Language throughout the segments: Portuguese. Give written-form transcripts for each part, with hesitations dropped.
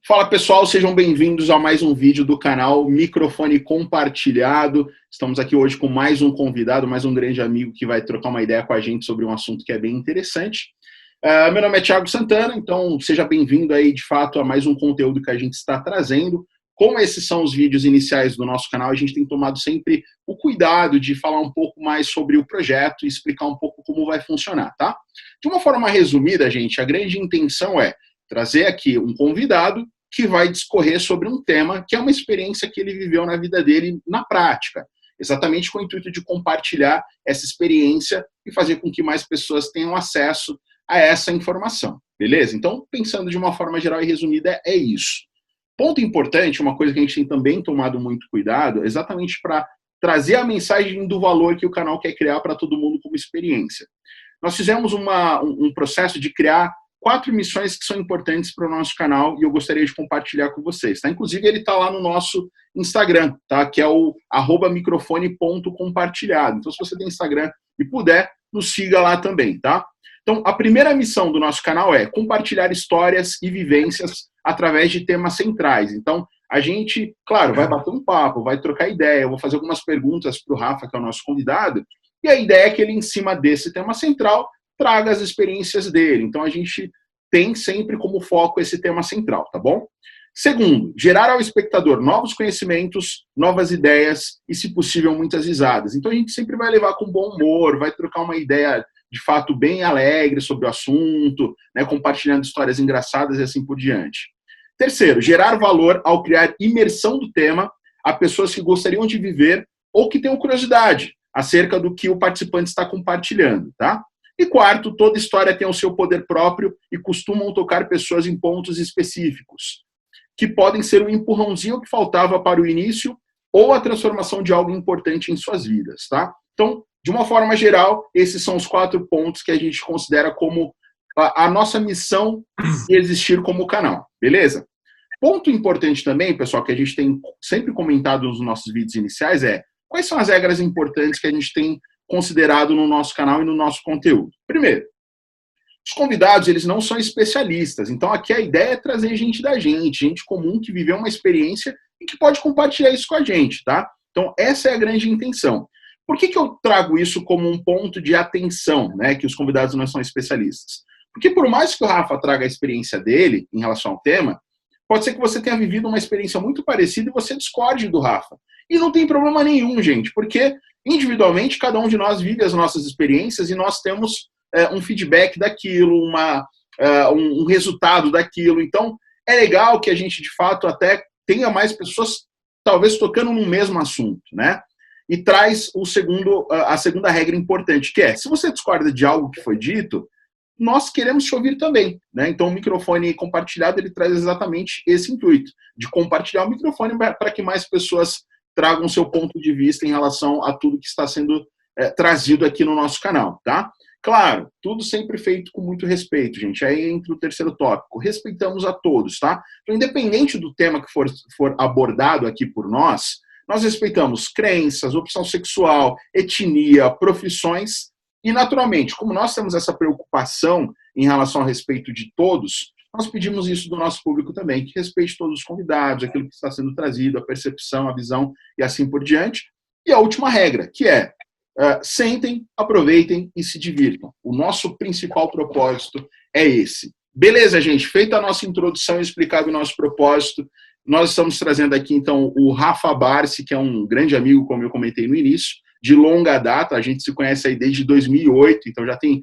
Fala pessoal, sejam bem-vindos a mais um vídeo do canal Microfone Compartilhado. Estamos aqui hoje com mais um convidado, mais um grande amigo que vai trocar uma ideia com a gente sobre um assunto que é bem interessante. Meu nome é Thiago Santana, então seja bem-vindo aí de fato a mais um conteúdo que a gente está trazendo. Como esses são os vídeos iniciais do nosso canal, a gente tem tomado sempre o cuidado de falar um pouco mais sobre o projeto e explicar um pouco como vai funcionar, tá? De uma forma resumida, gente, a grande intenção é trazer aqui um convidado que vai discorrer sobre um tema que é uma experiência que ele viveu na vida dele na prática, exatamente com o intuito de compartilhar essa experiência e fazer com que mais pessoas tenham acesso a essa informação, beleza? Então, pensando de uma forma geral e resumida, é isso. Ponto importante, uma coisa que a gente tem também tomado muito cuidado, exatamente para trazer a mensagem do valor que o canal quer criar para todo mundo como experiência. Nós fizemos um processo de criar 4 missões que são importantes para o nosso canal e eu gostaria de compartilhar com vocês, tá? Inclusive, ele está lá no nosso Instagram, tá? Que é o @microfone.compartilhado. Então, se você tem Instagram e puder, nos siga lá também, tá? Então, a primeira missão do nosso canal é compartilhar histórias e vivências através de temas centrais. Então, a gente, claro, vai bater um papo, vai trocar ideia, eu vou fazer algumas perguntas para o Rafa, que é o nosso convidado, e a ideia é que ele, em cima desse tema central, traga as experiências dele. Então, a gente tem sempre como foco esse tema central, tá bom? Segundo, gerar ao espectador novos conhecimentos, novas ideias e, se possível, muitas risadas. Então, a gente sempre vai levar com bom humor, vai trocar uma ideia, de fato, bem alegre sobre o assunto, né, compartilhando histórias engraçadas e assim por diante. Terceiro, gerar valor ao criar imersão do tema a pessoas que gostariam de viver ou que tenham curiosidade acerca do que o participante está compartilhando, tá? E quarto, toda história tem o seu poder próprio e costumam tocar pessoas em pontos específicos, que podem ser um empurrãozinho que faltava para o início ou a transformação de algo importante em suas vidas, tá? Então, de uma forma geral, esses são os 4 pontos que a gente considera como a nossa missão de existir como canal, beleza? Ponto importante também, pessoal, que a gente tem sempre comentado nos nossos vídeos iniciais é quais são as regras importantes que a gente tem considerado no nosso canal e no nosso conteúdo. Primeiro, os convidados, eles não são especialistas, então aqui a ideia é trazer gente da gente comum que viveu uma experiência e que pode compartilhar isso com a gente, tá? Então essa é a grande intenção. Por que eu trago isso como um ponto de atenção, né, que os convidados não são especialistas? Porque por mais que o Rafa traga a experiência dele em relação ao tema, pode ser que você tenha vivido uma experiência muito parecida e você discorde do Rafa. E não tem problema nenhum, gente, porque individualmente cada um de nós vive as nossas experiências e nós temos um feedback daquilo, um resultado daquilo. Então, é legal que a gente, de fato, até tenha mais pessoas, talvez, tocando no mesmo assunto, né? E traz a segunda regra importante, que é, se você discorda de algo que foi dito, nós queremos te ouvir também, né? Então, o microfone compartilhado, ele traz exatamente esse intuito, de compartilhar o microfone para que mais pessoas tragam seu ponto de vista em relação a tudo que está sendo trazido aqui no nosso canal, tá? Claro, tudo sempre feito com muito respeito, gente. Aí entra o terceiro tópico. Respeitamos a todos, tá? Então, independente do tema que for abordado aqui por nós respeitamos crenças, opção sexual, etnia, profissões e, naturalmente, como nós temos essa preocupação em relação ao respeito de todos, nós pedimos isso do nosso público também, que respeite todos os convidados, aquilo que está sendo trazido, a percepção, a visão e assim por diante. E a última regra, que é sentem, aproveitem e se divirtam. O nosso principal propósito é esse. Beleza, gente? Feita a nossa introdução e explicado o nosso propósito, nós estamos trazendo aqui, então, o Rafa Barsi, que é um grande amigo, como eu comentei no início, de longa data, a gente se conhece aí desde 2008, então já tem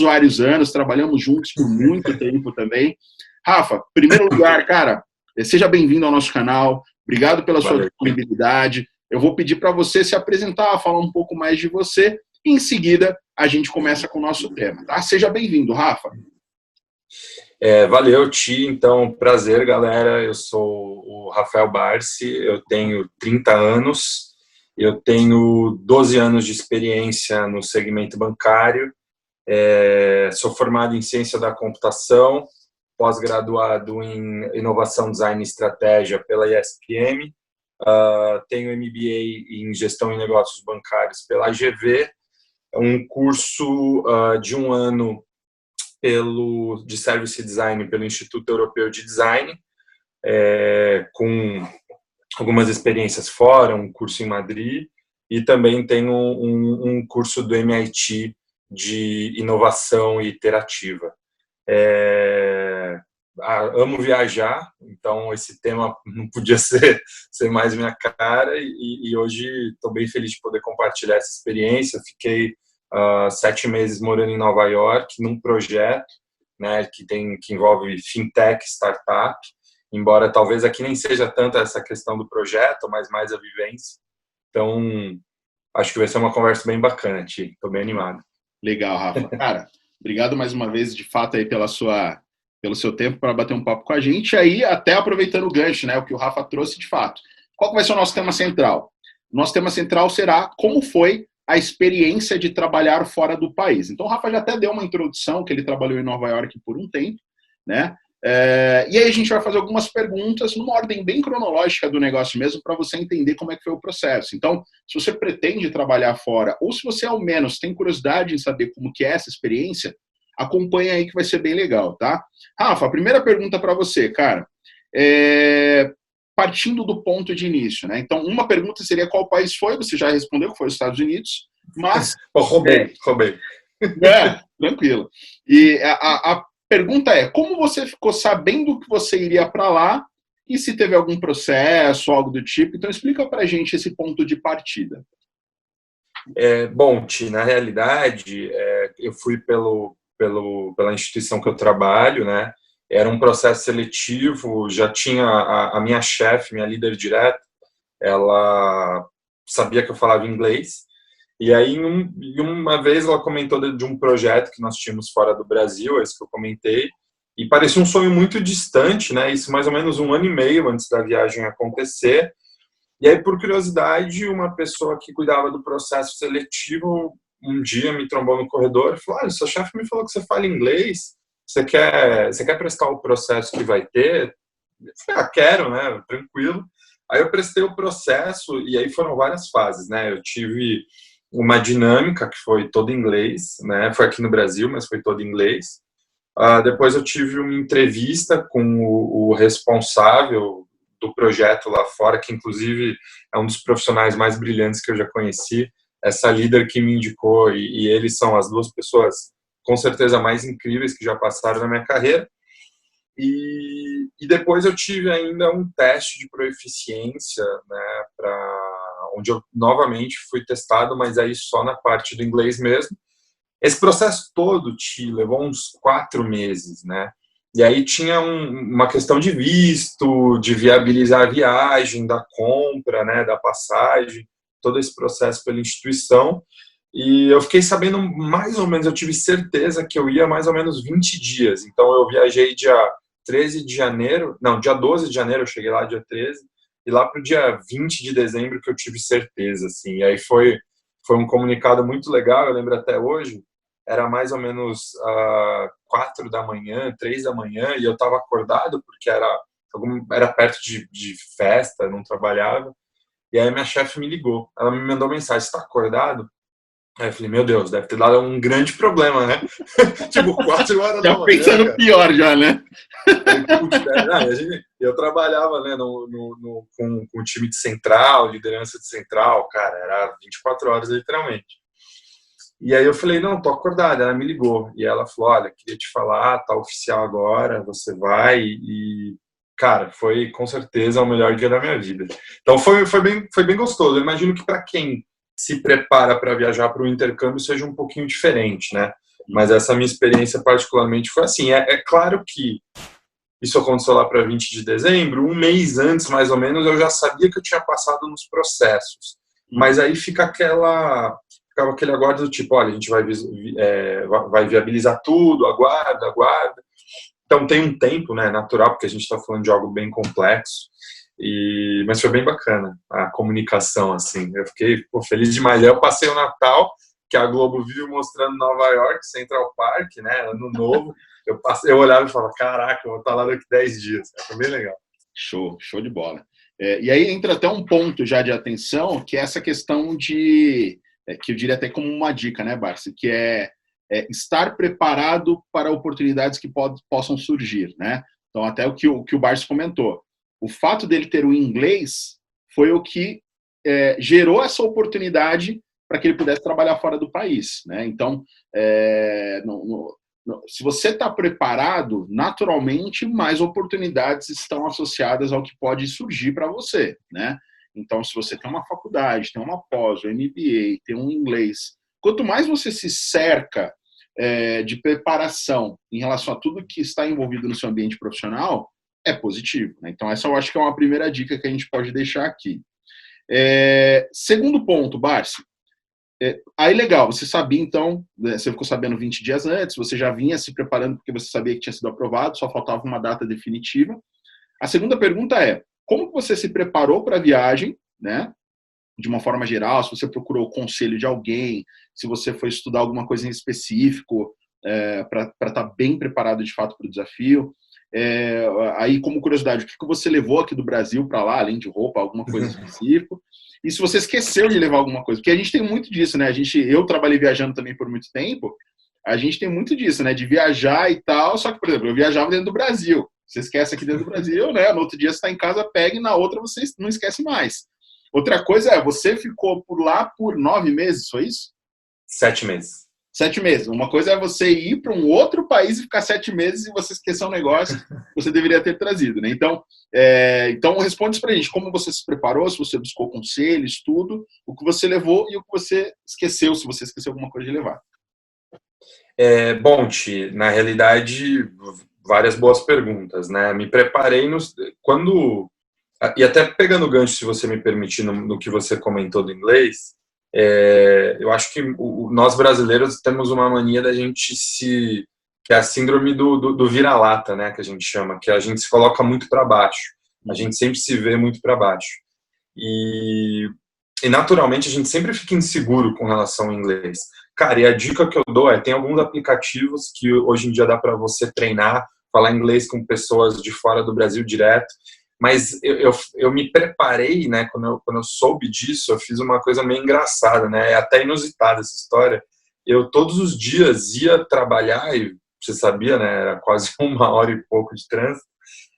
vários anos, trabalhamos juntos por muito tempo também. Rafa, primeiro lugar, cara, seja bem-vindo ao nosso canal, obrigado pela sua disponibilidade. Eu vou pedir para você se apresentar, falar um pouco mais de você, e em seguida a gente começa com o nosso tema, tá? Seja bem-vindo, Rafa. Valeu, Ti. Então, prazer, galera. Eu sou o Rafael Barsi, eu tenho 30 anos, eu tenho 12 anos de experiência no segmento bancário, sou formado em Ciência da Computação, pós-graduado em Inovação, Design e Estratégia pela ISPM, tenho MBA em Gestão e Negócios Bancários pela AGV, um curso de 1 ano de Service Design pelo Instituto Europeu de Design, com algumas experiências fora, um curso em Madrid, e também tenho um curso do MIT de inovação iterativa. Amo viajar, então esse tema não podia ser mais minha cara, e hoje estou bem feliz de poder compartilhar essa experiência. Fiquei 7 meses morando em Nova York, num projeto, né, que envolve fintech, startup, embora talvez aqui nem seja tanto essa questão do projeto, mas mais a vivência. Então, acho que vai ser uma conversa bem bacana, Ti. Estou bem animado. Legal, Rafa. Cara, obrigado mais uma vez, de fato, aí pelo seu tempo para bater um papo com a gente. E aí, até aproveitando o gancho, né, o que o Rafa trouxe de fato. Qual que vai ser o nosso tema central? Nosso tema central será como foi a experiência de trabalhar fora do país. Então, o Rafa já até deu uma introdução, que ele trabalhou em Nova York por um tempo, né? E aí a gente vai fazer algumas perguntas numa ordem bem cronológica do negócio mesmo, para você entender como é que foi o processo. Então, se você pretende trabalhar fora, ou se você ao menos tem curiosidade em saber como que é essa experiência, acompanha aí que vai ser bem legal, tá? Rafa, a primeira pergunta para você, cara, partindo do ponto de início, né? Então, uma pergunta seria qual país foi, você já respondeu que foi os Estados Unidos, mas... roubei. Tranquilo. E a pergunta é, como você ficou sabendo que você iria para lá e se teve algum processo, algo do tipo? Então, explica para a gente esse ponto de partida. Bom, Ti, na realidade, eu fui pela instituição que eu trabalho, né? Era um processo seletivo, já tinha a minha chefe, minha líder direta, ela sabia que eu falava inglês, e aí uma vez ela comentou de um projeto que nós tínhamos fora do Brasil, esse que eu comentei, e parecia um sonho muito distante, né? Isso mais ou menos 1 ano e meio antes da viagem acontecer. E aí, por curiosidade, uma pessoa que cuidava do processo seletivo um dia me trombou no corredor e falou: seu chefe me falou que você fala inglês, você quer prestar o processo que vai ter? Eu falei, quero, né? Tranquilo. Aí eu prestei o processo e aí foram várias fases, né? Eu tive uma dinâmica que foi toda em inglês, né? Foi aqui no Brasil, mas foi toda em inglês. Depois eu tive uma entrevista com o responsável do projeto lá fora, que inclusive é um dos profissionais mais brilhantes que eu já conheci, essa líder que me indicou, e eles são as 2 pessoas com certeza mais incríveis que já passaram na minha carreira. E depois eu tive ainda um teste de proeficiência, né, onde eu novamente fui testado, mas aí só na parte do inglês mesmo. Esse processo todo levou uns 4 meses, né? E aí tinha uma questão de visto, de viabilizar a viagem, da compra, né, da passagem, todo esse processo pela instituição. E eu fiquei sabendo mais ou menos, eu tive certeza que eu ia mais ou menos 20 dias. Então eu viajei dia 13 de janeiro, não, dia 12 de janeiro eu cheguei lá, dia 13, e lá pro dia 20 de dezembro que eu tive certeza, assim. E aí foi um comunicado muito legal, eu lembro até hoje. Era mais ou menos 4 da manhã, 3 da manhã, e eu estava acordado porque era perto de festa, não trabalhava. E aí minha chefe me ligou. Ela me mandou mensagem: "Você está acordado?" Aí eu falei: meu Deus, deve ter dado um grande problema, né? Tipo, 4 horas da Já manhã. pensando no pior, já, né? Eu trabalhava, né, com o time de central, liderança de central, cara, era 24 horas literalmente. E aí eu falei: não, tô acordada. Ela me ligou e ela falou: olha, queria te falar, tá oficial agora, você vai. E cara, foi com certeza o melhor dia da minha vida. Então foi bem gostoso. Eu imagino que para quem se prepara para viajar para o intercâmbio seja um pouquinho diferente, né? Mas essa minha experiência particularmente foi assim. É claro que isso aconteceu lá para 20 de dezembro, um mês antes, mais ou menos, eu já sabia que eu tinha passado nos processos. Mas aí ficava aquele aguardo do tipo: olha, a gente vai viabilizar tudo, aguarda. Então tem um tempo, né, natural, porque a gente está falando de algo bem complexo. Mas foi bem bacana a comunicação, assim. Eu fiquei feliz demais. Aí eu passei o Natal, que a Globo vive mostrando Nova York, Central Park, né, Ano Novo. Eu olhava e falava: caraca, eu vou estar lá daqui 10 dias. Foi bem legal. Show de bola. E aí entra até um ponto já de atenção, que é essa questão que eu diria até como uma dica, né, Barsi, que é estar preparado para oportunidades que possam surgir, né? Então, até o que o Barsi comentou. o fato dele ter o inglês foi o que gerou essa oportunidade para que ele pudesse trabalhar fora do país, né? Então, se você está preparado, naturalmente, mais oportunidades estão associadas ao que pode surgir para você, né? Então, se você tem uma faculdade, tem uma pós, um MBA, tem um inglês, quanto mais você se cerca de preparação em relação a tudo que está envolvido no seu ambiente profissional, é positivo, né? Então, essa eu acho que é uma primeira dica que a gente pode deixar aqui. Segundo ponto, Barsi. Aí, legal, você sabia, então, você ficou sabendo 20 dias antes, você já vinha se preparando porque você sabia que tinha sido aprovado, só faltava uma data definitiva. A segunda pergunta é, como você se preparou para a viagem, né? De uma forma geral, se você procurou o conselho de alguém, se você foi estudar alguma coisa em específico para estar bem preparado, de fato, para o desafio. Aí, como curiosidade, o que você levou aqui do Brasil para lá, além de roupa, alguma coisa específica? E se você esqueceu de levar alguma coisa, porque a gente tem muito disso, né? Eu trabalhei viajando também por muito tempo, a gente tem muito disso, né? De viajar e tal, só que, por exemplo, eu viajava dentro do Brasil. Você esquece aqui dentro do Brasil, né? No outro dia você está em casa, pega, e na outra você não esquece mais. Outra coisa você ficou por lá por 9 meses, foi isso? 7 meses. 7 meses. Uma coisa é você ir para um outro país e ficar 7 meses e você esquecer um negócio que você deveria ter trazido, né? Então responde isso pra gente. Como você se preparou, se você buscou conselho, estudo, o que você levou e o que você esqueceu, se você esqueceu alguma coisa de levar. Bom, Ti, na realidade, várias boas perguntas, né? Me preparei quando... E até pegando o gancho, se você me permitir, no que você comentou do inglês, eu acho que nós brasileiros temos uma mania da gente que é a síndrome do vira-lata, né, que a gente chama, que a gente se coloca muito para baixo, a gente sempre se vê muito para baixo. E naturalmente a gente sempre fica inseguro com relação ao inglês. Cara, e a dica que eu dou tem alguns aplicativos que hoje em dia dá para você treinar, falar inglês com pessoas de fora do Brasil direto. Mas eu me preparei, né? Quando eu soube disso, eu fiz uma coisa meio engraçada, né? É até inusitada essa história. Eu todos os dias ia trabalhar, e você sabia, né? Era quase 1 hora e pouco de trânsito,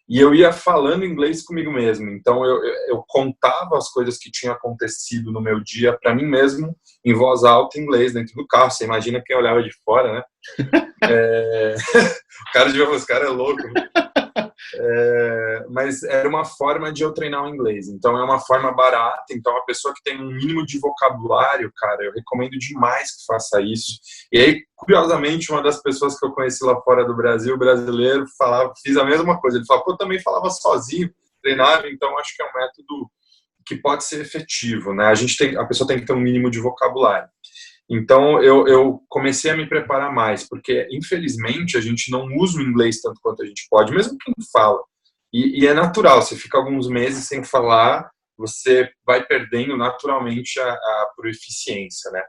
e eu ia falando inglês comigo mesmo. Então eu contava as coisas que tinham acontecido no meu dia para mim mesmo, em voz alta, em inglês, dentro do carro. Você imagina quem olhava de fora, né? O cara devia falar, esse cara é louco. Mas era uma forma de eu treinar o inglês. Então é uma forma barata. Então a pessoa que tem um mínimo de vocabulário, cara, eu recomendo demais que faça isso. E aí, curiosamente, uma das pessoas que eu conheci lá fora do Brasil, brasileiro, fiz a mesma coisa. Ele falou, pô, eu também falava sozinho, treinava. Então acho que é um método que pode ser efetivo, né? A pessoa tem que ter um mínimo de vocabulário. Então, eu comecei a me preparar mais, porque, infelizmente, a gente não usa o inglês tanto quanto a gente pode, mesmo quem fala. E é natural, você fica alguns meses sem falar, você vai perdendo naturalmente a proficiência, né?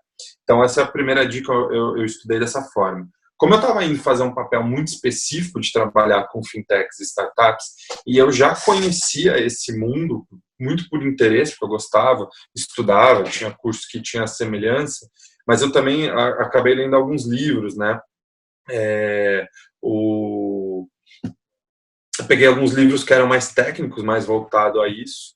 Então, essa é a primeira dica, eu estudei dessa forma. Como eu estava indo fazer um papel muito específico de trabalhar com fintechs e startups, e eu já conhecia esse mundo, muito por interesse, porque eu gostava, estudava, tinha cursos que tinham semelhança, mas eu também acabei lendo alguns livros, né? Eu peguei alguns livros que eram mais técnicos, mais voltados a isso.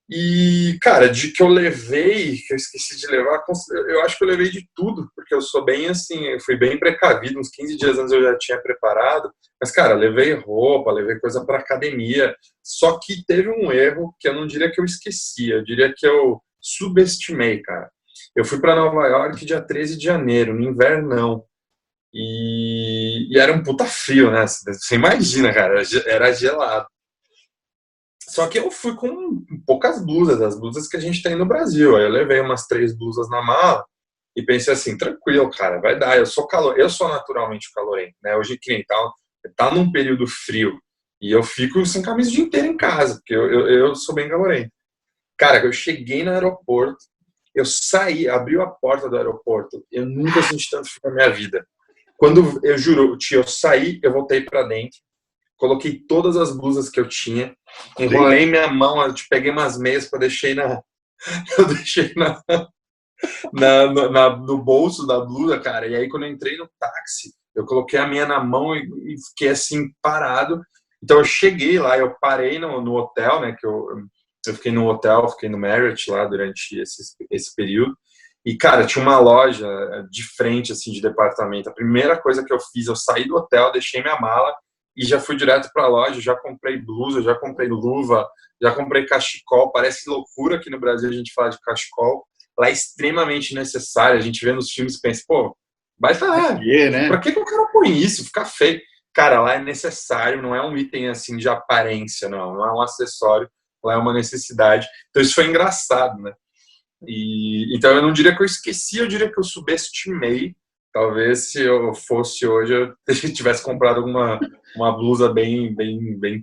E, cara, de que eu levei, que eu esqueci de levar, eu acho que eu levei de tudo, porque eu sou bem assim, eu fui bem precavido, uns 15 dias antes eu já tinha preparado, mas, cara, levei roupa, levei coisa para academia, só que teve um erro que eu não diria que eu esqueci, eu diria que eu subestimei, cara. Eu fui para Nova York dia 13 de janeiro, no invernão, e era um puta frio, né? Você imagina, cara, era gelado. Só que eu fui com poucas blusas, as blusas que a gente tem no Brasil. Aí eu levei umas 3 blusas na mala e pensei assim, tranquilo, cara, vai dar. Eu sou naturalmente calorento, né? Hoje que tá num período frio e eu fico sem camisa o dia inteiro em casa, porque eu sou bem calorento. Cara, eu cheguei no aeroporto, eu saí, abriu a porta do aeroporto, eu nunca senti tanto frio na minha vida. Quando, eu juro, eu saí, eu voltei pra dentro, coloquei todas as blusas que eu tinha, enrolei minha mão, eu peguei umas meias eu deixei no bolso da blusa, cara. E aí quando eu entrei no táxi, eu coloquei a minha na mão e fiquei assim parado. Então eu cheguei lá, eu parei no hotel, né, que eu fiquei no hotel, fiquei no Marriott lá durante esse período. E, cara, tinha uma loja de frente, assim, de departamento. A primeira coisa que eu fiz, eu saí do hotel, deixei minha mala e já fui direto para a loja. Já comprei blusa, já comprei luva, já comprei cachecol. Parece loucura que no Brasil a gente fala de cachecol. Lá é extremamente necessário. A gente vê nos filmes e pensa, pô, vai tá, né? pra que o cara põe isso? Fica feio. Cara, lá é necessário, não é um item, assim, de aparência, não é um acessório. Lá é uma necessidade. Então isso foi engraçado, né? Então eu não diria que eu esqueci, eu diria que eu subestimei. Talvez se eu fosse hoje eu tivesse comprado uma blusa bem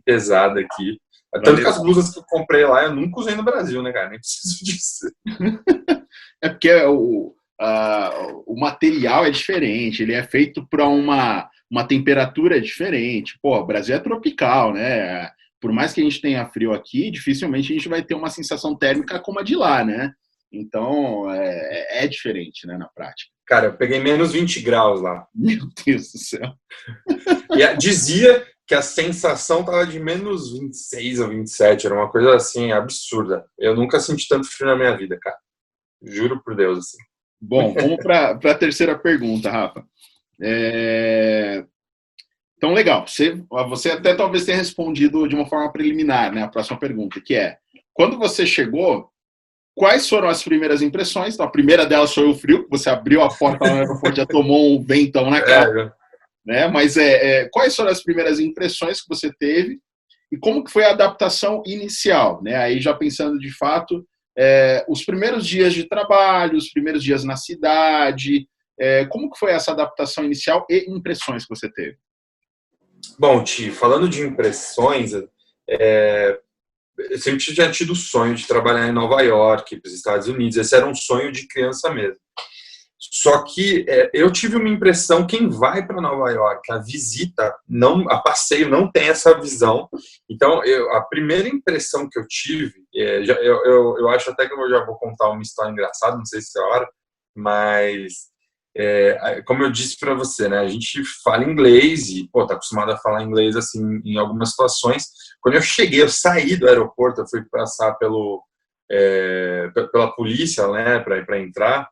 pesada aqui. Tanto que as blusas que eu comprei lá eu nunca usei no Brasil, né, cara? Nem preciso disso. É porque o material é diferente, ele é feito para uma temperatura diferente. Pô, o Brasil é tropical, né? Por mais que a gente tenha frio aqui, dificilmente a gente vai ter uma sensação térmica como a de lá, né? Então, é diferente, né, na prática. Cara, eu peguei menos 20 graus lá. Meu Deus do céu. E dizia que a sensação estava de menos 26 ou 27, era uma coisa assim, absurda. Eu nunca senti tanto frio na minha vida, cara. Juro por Deus, assim. Bom, vamos para a terceira pergunta, Rafa. Então, legal. Você até talvez tenha respondido de uma forma preliminar, né? A próxima pergunta, que é: quando você chegou, quais foram as primeiras impressões? Então, a primeira delas foi o frio. Você abriu a porta no aeroporto, já tomou um ventão na cara. Né? Mas quais foram as primeiras impressões que você teve e como que foi a adaptação inicial? Né? Aí já pensando de fato, os primeiros dias de trabalho, os primeiros dias na cidade, como que foi essa adaptação inicial e impressões que você teve? Bom, Ti, falando de impressões, eu sempre tinha tido o sonho de trabalhar em Nova York, para os Estados Unidos. Esse era um sonho de criança mesmo. Só que eu tive uma impressão, quem vai para Nova York, a visita, a passeio, não tem essa visão. Então, a primeira impressão que eu tive, eu acho até que eu já vou contar uma história engraçada, não sei se é a hora, mas como eu disse para você, né, a gente fala inglês e tá acostumado a falar inglês assim em algumas situações. Quando eu cheguei, eu saí do aeroporto, eu fui passar pela polícia, né, para entrar.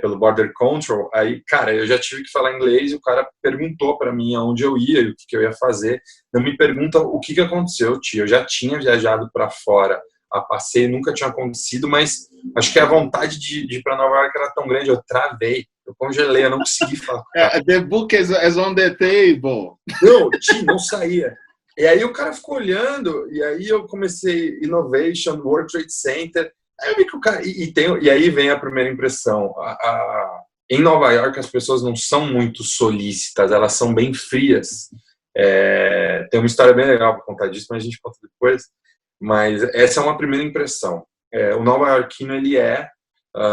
Pelo Border Control, aí, cara, eu já tive que falar inglês e o cara perguntou para mim aonde eu ia e o que eu ia fazer. Não me pergunta o que aconteceu, tio. Eu já tinha viajado para fora a passeio, nunca tinha acontecido, mas acho que a vontade de ir para Nova York era tão grande, eu travei, eu congelei, eu não consegui falar. The book is on the table. Não, tio, não saía. E aí o cara ficou olhando, e aí eu comecei Innovation, World Trade Center. Aí eu vi que o cara. E aí vem a primeira impressão. Em Nova York, as pessoas não são muito solícitas, elas são bem frias. Tem uma história bem legal para contar disso, mas a gente conta depois. Mas essa é uma primeira impressão. O nova-iorquino, ele é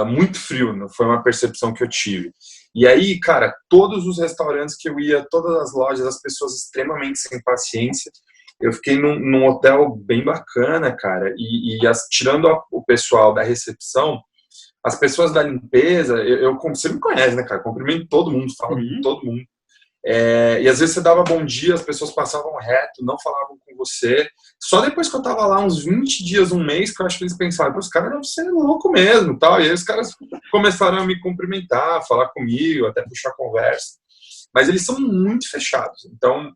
muito frio, foi uma percepção que eu tive. E aí, cara, todos os restaurantes que eu ia, todas as lojas, as pessoas extremamente sem paciência. Eu fiquei num hotel bem bacana, cara, tirando o pessoal da recepção, as pessoas da limpeza, você me conhece, né, cara? Cumprimento todo mundo, falo com todo mundo. E às vezes você dava bom dia, as pessoas passavam reto, não falavam com você. Só depois que eu tava lá, uns 20 dias, um mês, que eu acho que eles pensaram, os caras devem ser louco mesmo, tal. E aí os caras começaram a me cumprimentar, falar comigo, até puxar conversa. Mas eles são muito fechados. Então,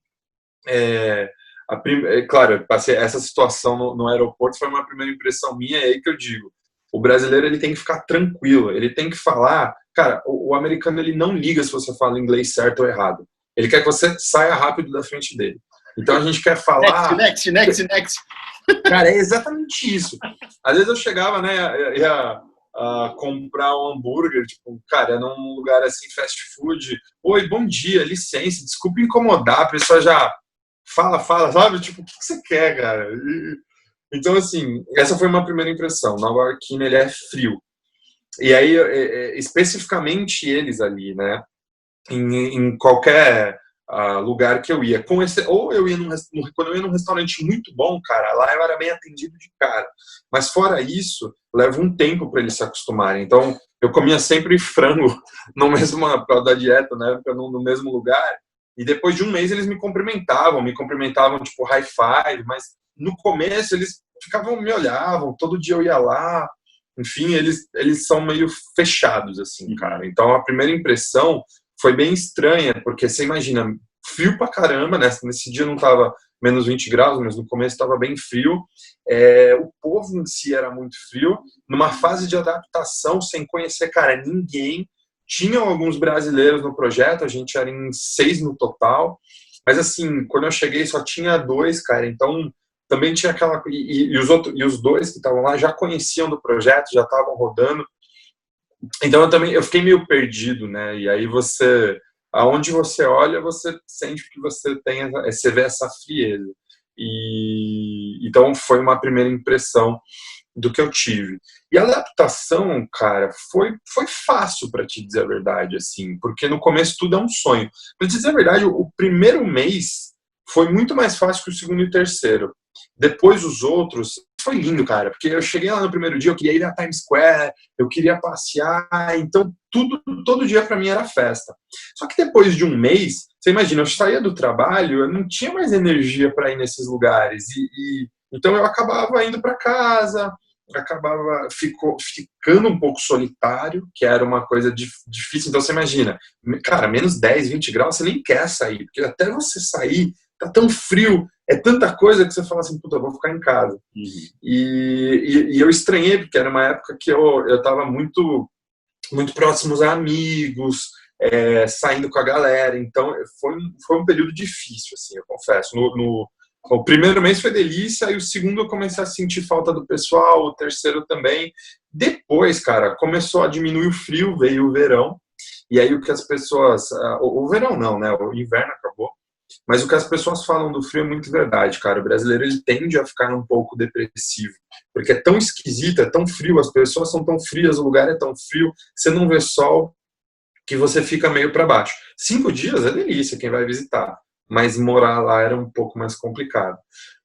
claro, eu passei essa situação no aeroporto, foi uma primeira impressão minha, é aí que eu digo, o brasileiro ele tem que ficar tranquilo, ele tem que falar, cara, o americano ele não liga se você fala inglês certo ou errado, ele quer que você saia rápido da frente dele, então a gente quer falar... Next. Cara, é exatamente isso. Às vezes eu chegava, né, ia comprar um hambúrguer, tipo, cara, num lugar assim, fast food, oi, bom dia, licença, desculpe incomodar, a pessoa já... Fala, sabe? Tipo, o que você quer, cara? Então, assim, essa foi uma primeira impressão. Nova Yorkino, ele é frio. E aí, especificamente eles ali, né? Em qualquer lugar que eu ia. Ou eu ia quando eu ia num restaurante muito bom, cara, lá eu era bem atendido de cara. Mas fora isso, leva um tempo para eles se acostumarem. Então, eu comia sempre frango, no mesmo, da dieta, né? No mesmo lugar. E depois de um mês eles me cumprimentavam tipo high five, mas no começo eles me olhavam, todo dia eu ia lá, enfim, eles são meio fechados, assim, cara. Então a primeira impressão foi bem estranha, porque você imagina, frio pra caramba, né? Nesse dia não tava menos 20 graus, mas no começo estava bem frio. O povo em si era muito frio, numa fase de adaptação, sem conhecer, cara, ninguém. Tinham alguns brasileiros no projeto, a gente era em 6 no total, mas assim, quando eu cheguei só tinha 2, cara, então também tinha aquela... E os 2 que estavam lá já conheciam do projeto, já estavam rodando, então eu fiquei meio perdido, né? E aí aonde você olha, você sente que você vê essa frieza. E então foi uma primeira impressão do que eu tive. E a adaptação, cara, foi fácil, para te dizer a verdade, assim, porque no começo tudo é um sonho. Para te dizer a verdade, o primeiro mês foi muito mais fácil que o segundo e o terceiro. Depois os outros, foi lindo, cara, porque eu cheguei lá no primeiro dia, eu queria ir na Times Square, eu queria passear, então todo dia para mim era festa. Só que depois de um mês, você imagina, eu saía do trabalho, eu não tinha mais energia para ir nesses lugares, então eu acabava indo para casa, acabava ficando um pouco solitário, que era uma coisa difícil. Então você imagina, cara, menos 10, 20 graus, você nem quer sair, porque até você sair, tá tão frio, é tanta coisa que você fala assim, puta, eu vou ficar em casa. E eu estranhei, porque era uma época que eu tava muito, muito próximos a amigos, saindo com a galera, então foi um período difícil, assim, eu confesso. O primeiro mês foi delícia, e o segundo eu comecei a sentir falta do pessoal, o terceiro também. Depois, cara, começou a diminuir o frio, veio o verão, e aí o que as pessoas... O verão não, né? O inverno acabou. Mas o que as pessoas falam do frio é muito verdade, cara. O brasileiro, ele tende a ficar um pouco depressivo, porque é tão esquisito, é tão frio, as pessoas são tão frias, o lugar é tão frio, você não vê sol, que você fica meio para baixo. 5 dias é delícia, quem vai visitar, mas morar lá era um pouco mais complicado.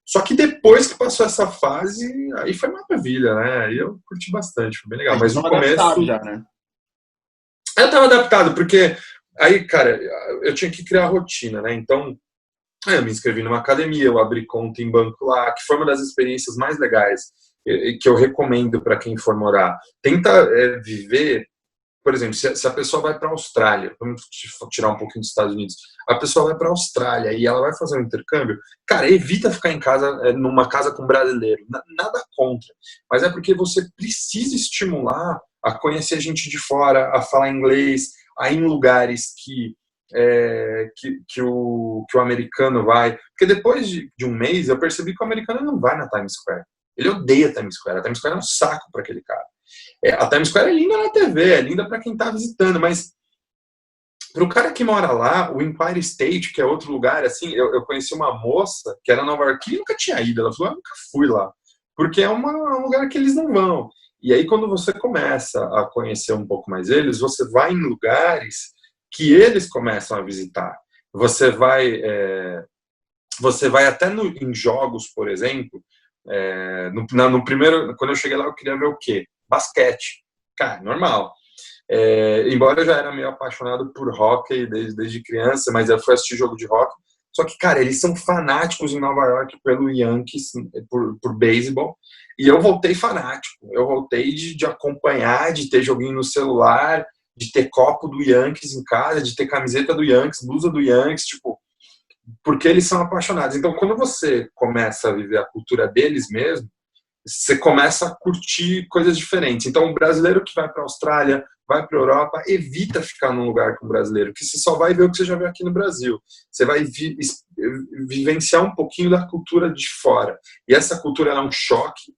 Só que depois que passou essa fase, aí foi maravilha, né? Aí eu curti bastante, foi bem legal. Mas no começo... já, né? Eu estava adaptado, porque aí, cara, eu tinha que criar rotina, né? Então, eu me inscrevi numa academia, eu abri conta em banco lá, que foi uma das experiências mais legais que eu recomendo para quem for morar. Tenta viver, por exemplo, se a pessoa vai para a Austrália, vamos tirar um pouquinho dos Estados Unidos, a pessoa vai para a Austrália e ela vai fazer um intercâmbio, cara, evita ficar em casa, numa casa com brasileiro, nada contra, mas é porque você precisa estimular a conhecer gente de fora, a falar inglês, a ir em lugares que o americano vai, porque depois de um mês eu percebi que o americano não vai na Times Square, ele odeia a Times Square, a Times Square é um saco para aquele cara. A Times Square é linda na TV, é linda para quem está visitando, mas para o cara que mora lá, o Empire State, que é outro lugar, assim, eu conheci uma moça que era nova York e nunca tinha ido, ela falou, eu nunca fui lá, porque é um lugar que eles não vão. E aí quando você começa a conhecer um pouco mais eles, você vai em lugares que eles começam a visitar. Você vai até em jogos, por exemplo, no primeiro, quando eu cheguei lá, eu queria ver o quê? Basquete. Cara, normal. Embora eu já era meio apaixonado por hóquei desde criança, mas eu fui assistir jogo de hóquei. Só que, cara, eles são fanáticos em Nova York pelo Yankees, por beisebol. E eu voltei fanático. Eu voltei de acompanhar, de ter joguinho no celular, de ter copo do Yankees em casa, de ter camiseta do Yankees, blusa do Yankees, tipo, porque eles são apaixonados. Então, quando você começa a viver a cultura deles mesmo, você começa a curtir coisas diferentes. Então, o brasileiro que vai para a Austrália, vai para a Europa, evita ficar num lugar com brasileiro, que você só vai ver o que você já viu aqui no Brasil. Você vai vivenciar um pouquinho da cultura de fora. E essa cultura é um choque,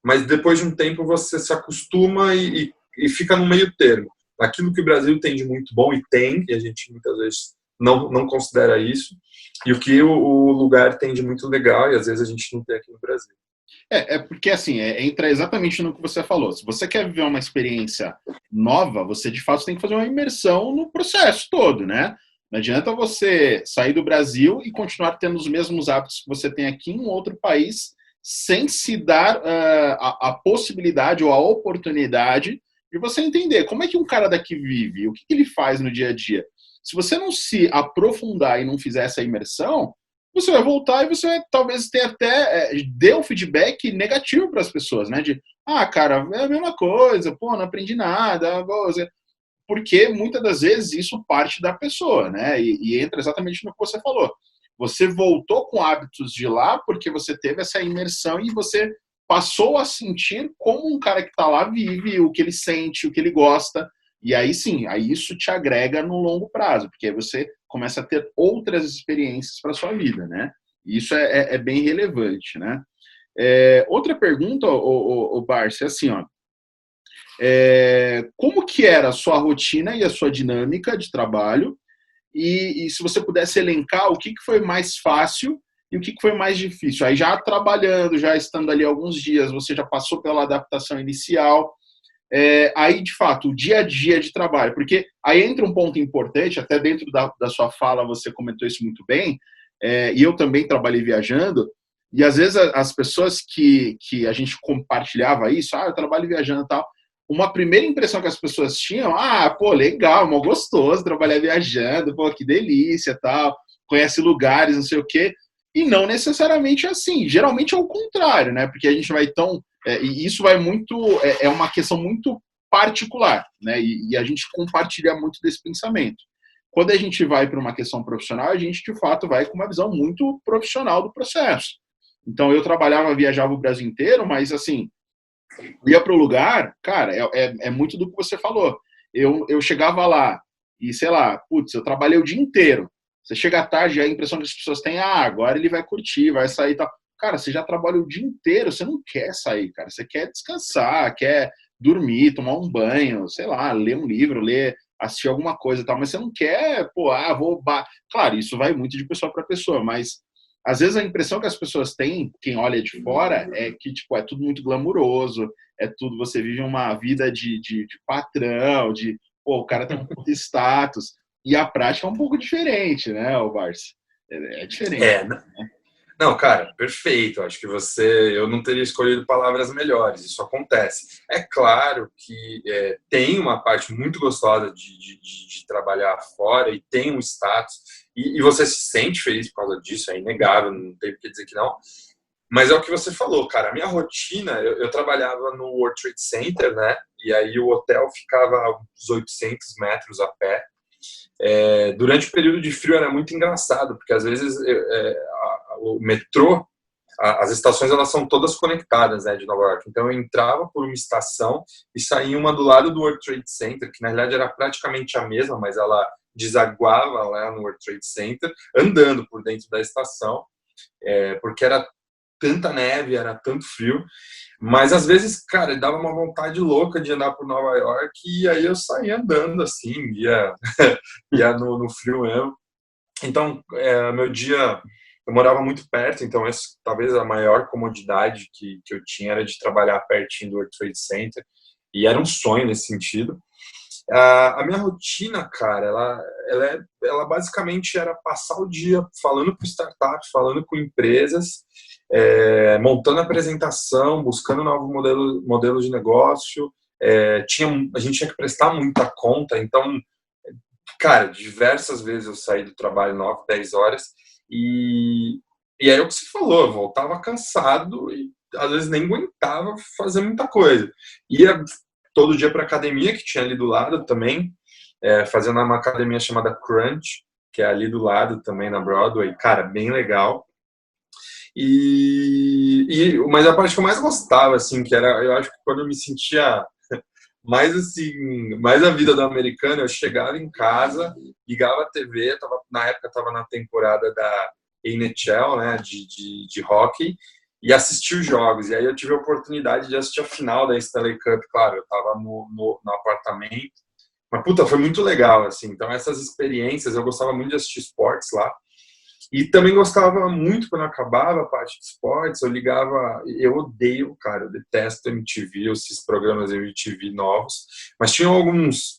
mas depois de um tempo você se acostuma e fica no meio termo. Aquilo que o Brasil tem de muito bom, e tem, e a gente muitas vezes não considera isso, e o que o lugar tem de muito legal, e às vezes a gente não tem aqui no Brasil. Porque assim, entra exatamente no que você falou. Se você quer viver uma experiência nova, você de fato tem que fazer uma imersão no processo todo, né? Não adianta você sair do Brasil e continuar tendo os mesmos hábitos que você tem aqui em um outro país, sem se dar a possibilidade ou a oportunidade de você entender como é que um cara daqui vive, o que ele faz no dia a dia. se você não se aprofundar e não fizer essa imersão, você vai voltar e você vai, talvez tenha até dê um feedback negativo para as pessoas, né? De, cara, é a mesma coisa, pô, não aprendi nada, porque muitas das vezes isso parte da pessoa, né? E entra exatamente no que você falou. Você voltou com hábitos de lá porque você teve essa imersão e você passou a sentir como um cara que está lá vive, o que ele sente, o que ele gosta. E aí sim, aí isso te agrega no longo prazo, porque aí você começa a ter outras experiências para sua vida, né? E isso é bem relevante, né? Outra pergunta, o Barça, é assim, ó. Como que era a sua rotina e a sua dinâmica de trabalho? E se você pudesse elencar o que foi mais fácil e o que foi mais difícil. Aí já trabalhando, já estando ali alguns dias, você já passou pela adaptação inicial. Aí, de fato, o dia a dia de trabalho. Porque aí entra um ponto importante, até dentro da sua fala você comentou isso muito bem, e eu também trabalhei viajando, e às vezes as pessoas que a gente compartilhava isso, eu trabalho viajando e tal, uma primeira impressão que as pessoas tinham, pô, legal, mó gostoso trabalhar viajando, pô, que delícia, tal, conhece lugares, não sei o quê, e não necessariamente assim, geralmente é o contrário, né, porque a gente vai e isso vai muito, é uma questão muito particular, né, e a gente compartilha muito desse pensamento. Quando a gente vai para uma questão profissional, a gente, de fato, vai com uma visão muito profissional do processo. Então, eu viajava o Brasil inteiro, mas, assim, ia para o lugar, cara, é muito do que você falou. Eu chegava lá e, sei lá, putz, eu trabalhei o dia inteiro. Você chega à tarde, a impressão que as pessoas têm, agora ele vai curtir, vai sair e tal. Cara, você já trabalha o dia inteiro, você não quer sair, cara. Você quer descansar, quer dormir, tomar um banho, sei lá, ler um livro, assistir alguma coisa e tal, mas você não quer, pô, Claro, isso vai muito de pessoa para pessoa, mas às vezes a impressão que as pessoas têm, quem olha de fora, é que, tipo, é tudo muito glamuroso, você vive uma vida de patrão, pô, o cara tem um puto status, e a prática é um pouco diferente, né, o Barça? É diferente. Não, cara, perfeito. Acho que eu não teria escolhido palavras melhores. Isso acontece. É claro que tem uma parte muito gostosa de trabalhar fora e tem um status e você se sente feliz por causa disso. É inegável, não tem por que dizer que não. Mas é o que você falou, cara. A minha rotina, eu trabalhava no World Trade Center, né? E aí o hotel ficava a uns 800 metros a pé. Durante o período de frio era muito engraçado, porque às vezes o metrô, as estações elas são todas conectadas, né, de Nova York. Então eu entrava por uma estação e saía uma do lado do World Trade Center, que na realidade era praticamente a mesma, mas ela desaguava lá no World Trade Center, andando por dentro da estação, porque era tanta neve, era tanto frio. Mas às vezes, cara, dava uma vontade louca de andar por Nova York e aí eu saía andando assim, ia no frio mesmo. Então, meu dia, eu morava muito perto, então talvez a maior comodidade que eu tinha era de trabalhar pertinho do World Trade Center, e era um sonho nesse sentido. A minha rotina, cara, ela basicamente era passar o dia falando com startups, falando com empresas, montando apresentação, buscando novos modelos de negócio. A gente tinha que prestar muita conta, então, cara, diversas vezes eu saí do trabalho 9, 10 horas e aí é o que você falou, eu voltava cansado e às vezes nem aguentava fazer muita coisa. Ia todo dia para academia, que tinha ali do lado também, fazendo uma academia chamada Crunch, que é ali do lado também na Broadway, cara, bem legal. Mas a parte que eu mais gostava, assim, que era, eu acho que quando eu me sentia mais assim, mais a vida do americano, eu chegava em casa, ligava a TV, na época estava na temporada da NHL, né, de hockey, e assistir os jogos. E aí eu tive a oportunidade de assistir a final da Stanley Cup, claro, eu estava no apartamento, mas puta, foi muito legal, assim. Então essas experiências, eu gostava muito de assistir esportes lá, e também gostava muito quando acabava a parte de esportes, eu ligava, eu odeio, cara, eu detesto MTV, esses programas MTV novos, mas tinha alguns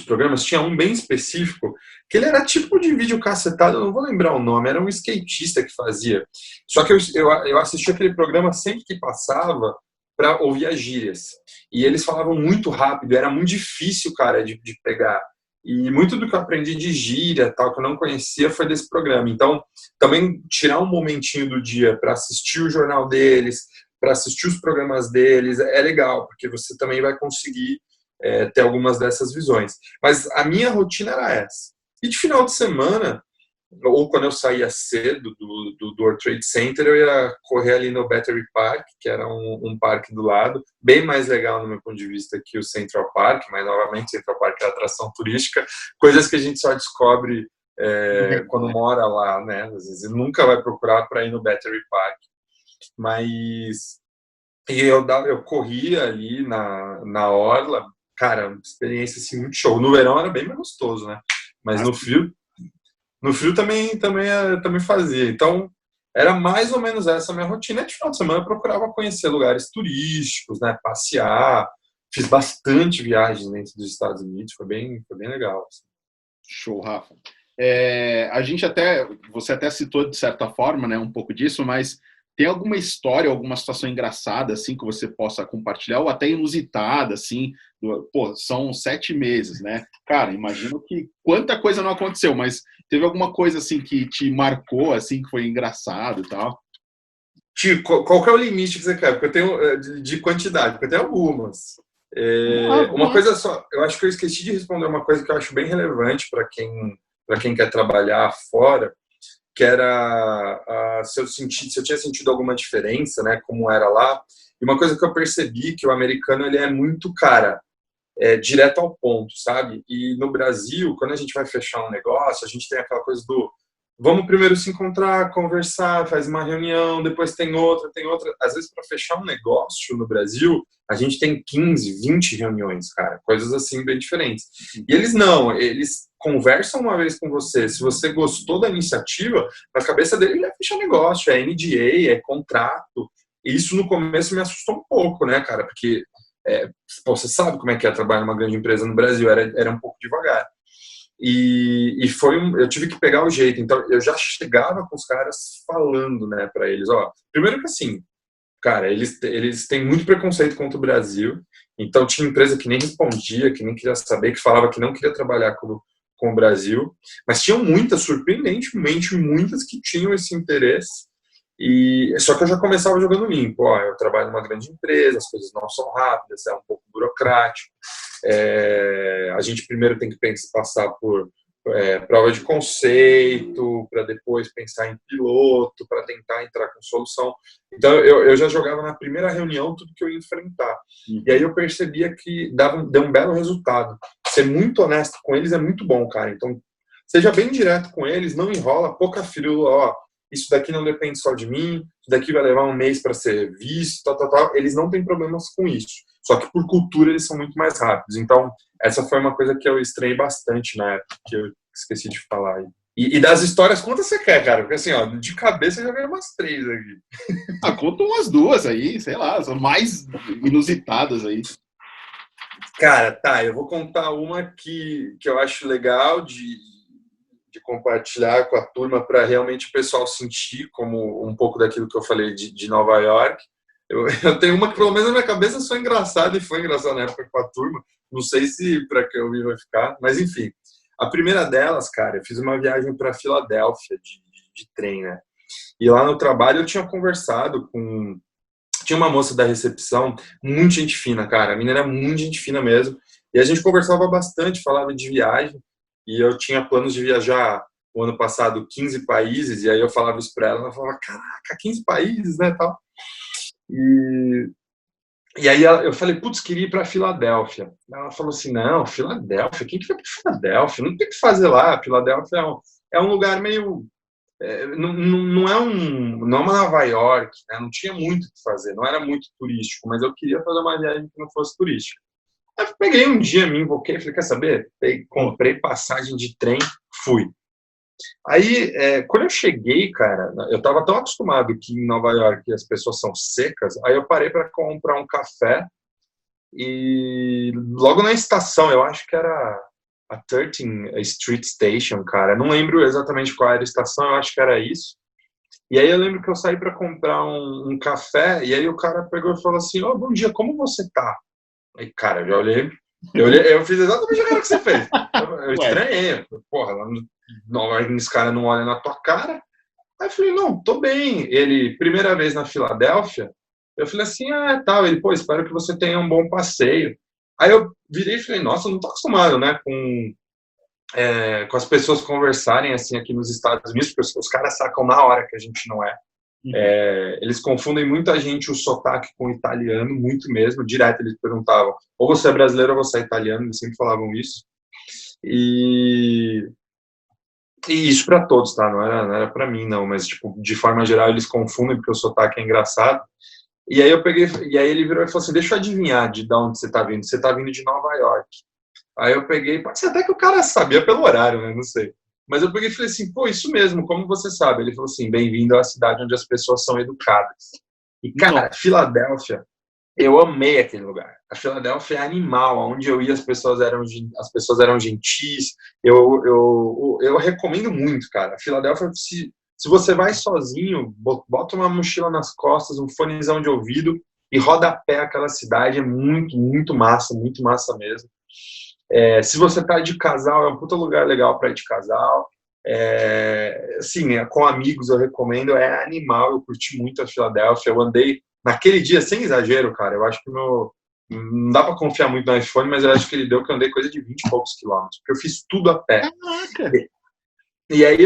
programas, tinha um bem específico, que ele era tipo de vídeo cacetado, eu não vou lembrar o nome, era um skatista que fazia. Só que eu assisti aquele programa sempre que passava para ouvir as gírias. E eles falavam muito rápido, era muito difícil, cara, de pegar. E muito do que eu aprendi de gíria, tal, que eu não conhecia, foi desse programa. Então, também tirar um momentinho do dia para assistir o jornal deles, para assistir os programas deles, é legal, porque você também vai conseguir ter algumas dessas visões. Mas a minha rotina era essa. E de final de semana, ou quando eu saía cedo do World Trade Center, eu ia correr ali no Battery Park, que era um parque do lado, bem mais legal no meu ponto de vista que o Central Park, mas novamente Central Park é atração turística, coisas que a gente só descobre quando mora lá, né? Às vezes nunca vai procurar para ir no Battery Park. Mas eu corria ali na orla, cara, experiência assim, muito show. No verão era bem mais gostoso, né? Mas no frio também fazia. Então, era mais ou menos essa a minha rotina. De final de semana eu procurava conhecer lugares turísticos, né? Passear. Fiz bastante viagens dentro dos Estados Unidos. Foi bem legal. Assim. Show, Rafa. Você até citou de certa forma, né, um pouco disso, mas tem alguma história, alguma situação engraçada, assim, que você possa compartilhar, ou até inusitada, assim, são 7 meses, né? Cara, imagino que quanta coisa não aconteceu, mas teve alguma coisa, assim, que te marcou, assim, que foi engraçado e tal? Tio, qual que é o limite que você quer? Porque eu tenho de quantidade, porque eu tenho algumas. Uma coisa só, eu acho que eu esqueci de responder uma coisa que eu acho bem relevante para quem quer trabalhar fora, que era se eu tinha sentido alguma diferença, né, como era lá. E uma coisa que eu percebi que o americano ele é muito direto ao ponto, sabe? E no Brasil, quando a gente vai fechar um negócio, a gente tem aquela coisa do vamos primeiro se encontrar, conversar, faz uma reunião, depois tem outra. Às vezes, para fechar um negócio no Brasil, a gente tem 15, 20 reuniões, cara. Coisas assim bem diferentes. E eles não, eles conversam uma vez com você. Se você gostou da iniciativa, na cabeça dele é fechar negócio, é NDA, é contrato. E isso no começo me assustou um pouco, né, cara? Porque você sabe como é que é trabalhar numa grande empresa no Brasil, era um pouco devagar. E eu tive que pegar o jeito. Então, eu já chegava com os caras falando, né, para eles, ó. Primeiro que assim, cara, eles têm muito preconceito contra o Brasil. Então, tinha empresa que nem respondia, que nem queria saber, que falava que não queria trabalhar com o Brasil. Mas tinham muitas, surpreendentemente, muitas que tinham esse interesse. E só que eu já começava jogando limpo. Ó, eu trabalho numa grande empresa, as coisas não são rápidas, é um pouco burocrático. A gente primeiro tem que passar por prova de conceito, para depois pensar em piloto, para tentar entrar com solução. Então, eu já jogava na primeira reunião tudo que eu ia enfrentar. E aí eu percebia que deu um belo resultado. Ser muito honesto com eles é muito bom, cara. Então, seja bem direto com eles, não enrola, pouca firula, ó, isso daqui não depende só de mim, isso daqui vai levar um mês para ser visto, tal. Eles não têm problemas com isso. Só que por cultura eles são muito mais rápidos. Então, essa foi uma coisa que eu estranhei bastante na época, que eu esqueci de falar aí. E das histórias, quantas você quer, cara? Porque assim, ó, de cabeça eu já veio umas 3 aqui. Conta umas 2 aí, sei lá, são mais inusitadas aí. Cara, tá, eu vou contar uma que eu acho legal de compartilhar com a turma para realmente o pessoal sentir como um pouco daquilo que eu falei de Nova York. Eu tenho uma que pelo menos na minha cabeça foi engraçada e foi engraçada na época com a turma. Não sei se para que eu vi vai ficar, mas enfim. A primeira delas, cara, eu fiz uma viagem para Filadélfia de trem, né? E lá no trabalho eu tinha conversado com... Tinha uma moça da recepção, muito gente fina, cara. A menina era muito gente fina mesmo. E a gente conversava bastante, falava de viagem. E eu tinha planos de viajar o ano passado 15 países. E aí eu falava isso pra ela falava, caraca, 15 países, né, tal. E aí eu falei, putz, queria ir para Filadélfia. Ela falou assim, não, Filadélfia? Quem que vai para Filadélfia? Não tem o que fazer lá. Filadélfia é um lugar meio... não é uma Nova York, né? Não tinha muito o que fazer, não era muito turístico, mas eu queria fazer uma viagem que não fosse turística. Aí eu peguei um dia, me invoquei, falei, quer saber? Comprei passagem de trem, fui. Aí, quando eu cheguei, cara, eu estava tão acostumado que em Nova York as pessoas são secas, aí eu parei para comprar um café e logo na estação, eu acho que era a 13th Street Station, cara, não lembro exatamente qual era a estação, eu acho que era isso. E aí eu lembro que eu saí para comprar um café e aí o cara pegou e falou assim, bom dia, como você tá? Aí, cara, eu já olhei Eu fiz exatamente o que você fez. Eu Ué, estranhei. Porra, lá no Nova York, esse cara não olha na tua cara. Aí eu falei, não, tô bem. Ele, primeira vez na Filadélfia, eu falei assim, tal. Ele, pô, espero que você tenha um bom passeio. Aí eu virei e falei, nossa, eu não tô acostumado, né, com as pessoas conversarem assim aqui nos Estados Unidos, porque os caras sacam na hora que a gente não é. Eles confundem muita gente o sotaque com o italiano, muito mesmo. Direto eles perguntavam, ou você é brasileiro ou você é italiano, eles sempre falavam isso. E isso para todos, tá? Não era para mim, não, mas tipo, de forma geral eles confundem porque o sotaque é engraçado. E aí eu peguei, e aí ele virou e falou assim: deixa eu adivinhar de onde você tá vindo. Você tá vindo de Nova York. Aí eu peguei, pode ser até que o cara sabia pelo horário, né? Não sei. Mas eu peguei e falei assim: pô, isso mesmo, como você sabe? Ele falou assim: bem-vindo à cidade onde as pessoas são educadas. E, cara, Filadélfia, eu amei aquele lugar. A Filadélfia é animal, onde eu ia as pessoas eram gentis. Eu recomendo muito, cara. A Filadélfia, se você vai sozinho, bota uma mochila nas costas, um fonezão de ouvido e roda a pé aquela cidade, é muito, muito massa mesmo. Se você tá de casal, é um puta lugar legal para ir de casal. Assim, com amigos eu recomendo, é animal, eu curti muito a Filadélfia, eu andei naquele dia, sem exagero, cara, eu acho que não dá para confiar muito no iPhone, mas eu acho que ele deu que eu andei coisa de 20 e poucos quilômetros, porque eu fiz tudo a pé. caraca! E aí,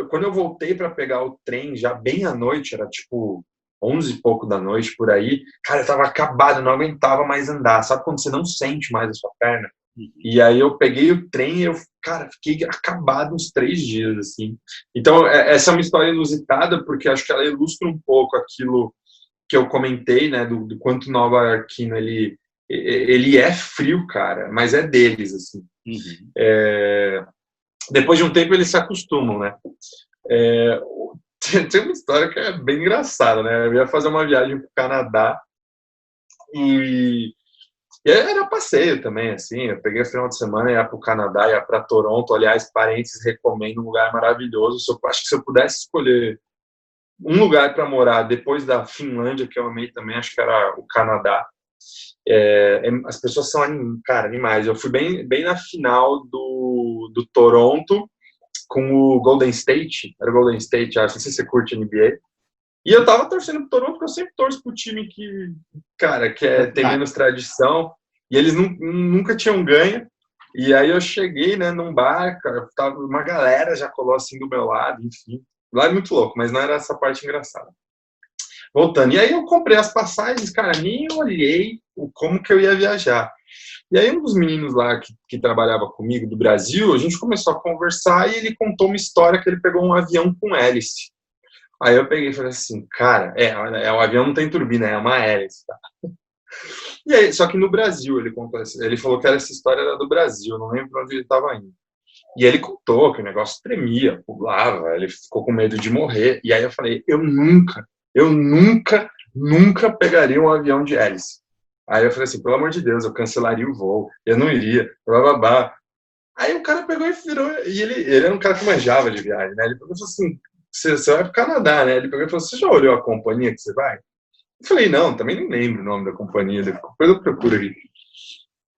quando eu voltei para pegar o trem, já bem à noite, era tipo 11 e pouco da noite, por aí, cara, eu tava acabado, não aguentava mais andar, sabe quando você não sente mais a sua perna? E aí eu peguei o trem e cara, fiquei acabado uns 3 dias, assim. Então, essa é uma história inusitada, porque acho que ela ilustra um pouco aquilo que eu comentei, né, do quanto Nova Iorquino, ele é frio, cara, mas é deles, assim. Depois de um tempo eles se acostumam, né. Tem uma história que é bem engraçada, né, eu ia fazer uma viagem para o Canadá e aí era passeio também, assim, eu peguei o final de semana, ia para o Canadá, ia para Toronto, aliás, parentes, recomendo, um lugar maravilhoso, acho que se eu pudesse escolher um lugar para morar depois da Finlândia, que eu amei também, acho que era o Canadá. As pessoas são, cara, animais. Eu fui bem na final do Toronto com o Golden State, era o Golden State, acho, não sei se você curte NBA. E eu tava torcendo pro Toronto, porque eu sempre torço pro time que, cara, tem menos tradição, e eles nunca tinham ganho. E aí eu cheguei, né, num bar, cara, tava uma galera já colou assim do meu lado, enfim. Lá é muito louco, mas não era essa parte engraçada. Voltando, e aí eu comprei as passagens, cara, nem olhei como que eu ia viajar. E aí um dos meninos lá que trabalhava comigo do Brasil, a gente começou a conversar e ele contou uma história que ele pegou um avião com hélice. Aí eu peguei e falei assim, cara, o avião não tem turbina, é uma hélice, tá? E aí, só que no Brasil ele contou, ele falou que essa história era do Brasil, não lembro pra onde ele estava indo. E ele contou que o negócio tremia, pulava, ele ficou com medo de morrer. E aí eu falei, eu nunca pegaria um avião de hélice. Aí eu falei assim, pelo amor de Deus, eu cancelaria o voo, eu não iria, blá. Aí o cara pegou e virou, e ele era um cara que manjava de viagem, né? Ele falou assim, você vai pro Canadá, né? Ele pegou e falou, você já olhou a companhia que você vai? Eu falei, não, também não lembro o nome da companhia, depois eu procuro aqui.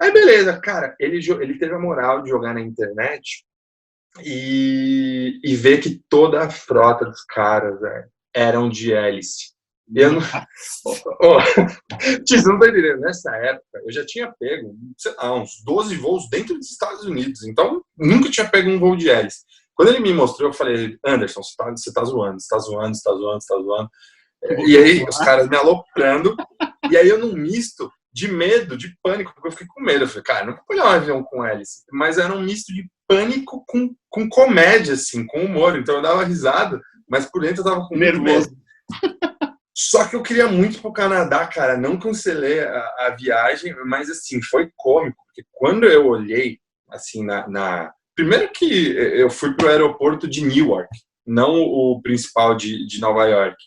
Aí beleza, cara, ele teve a moral de jogar na internet e ver que toda a frota dos caras, velho, eram de hélice. Eu não... Tio, você não tá entendendo, nessa época eu já tinha pego, sei lá, uns 12 voos dentro dos Estados Unidos, então nunca tinha pego um voo de hélice. Quando ele me mostrou, eu falei, Anderson, você tá zoando. E aí, os caras me aloprando. E aí, eu num misto de medo, de pânico, porque eu fiquei com medo. Eu falei, cara, não vou pegar um avião com hélice. Mas era um misto de pânico com comédia, assim, com humor. Então, eu dava risada, mas por dentro eu tava com muito medo. Só que eu queria muito pro Canadá, cara. Não cancelei a viagem, mas, assim, foi cômico. Porque quando eu olhei, assim, primeiro que eu fui pro aeroporto de Newark, não o principal de Nova York.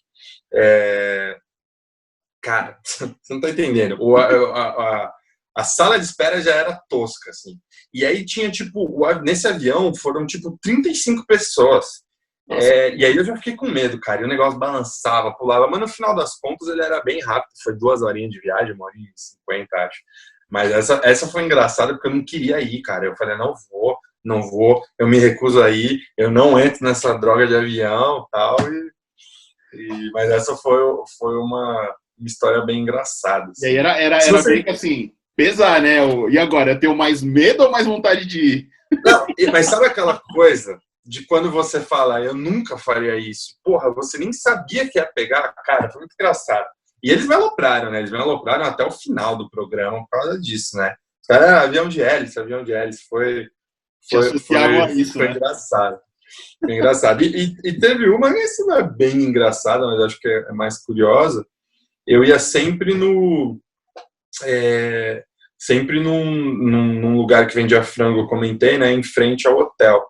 Cara, você não tá entendendo. A sala de espera já era tosca, assim. E aí tinha, tipo, nesse avião foram, tipo, 35 pessoas. E aí eu já fiquei com medo, cara. E o negócio balançava, pulava. Mas no final das contas ele era bem rápido. Foi 2 horinhas de viagem, 1h50, acho. Mas essa foi engraçada porque eu não queria ir, cara. Eu falei, não vou, eu me recuso a ir, eu não entro nessa droga de avião tal, mas essa foi uma história bem engraçada. E aí Assim. era bem que assim, pesar, né? E agora, eu tenho mais medo ou mais vontade de ir? Não, mas sabe aquela coisa de quando você fala, eu nunca faria isso? Porra, você nem sabia que ia pegar? Cara, foi muito engraçado. E eles me alopraram, né? Eles me alopraram até o final do programa por causa disso, né? Cara, avião de hélice, avião de hélice. Te associavam a isso, Foi né? engraçado. Foi engraçado. E teve uma, essa não é bem engraçada, mas acho que é mais curiosa. Eu ia sempre sempre num lugar que vendia frango, eu comentei, né? Em frente ao hotel.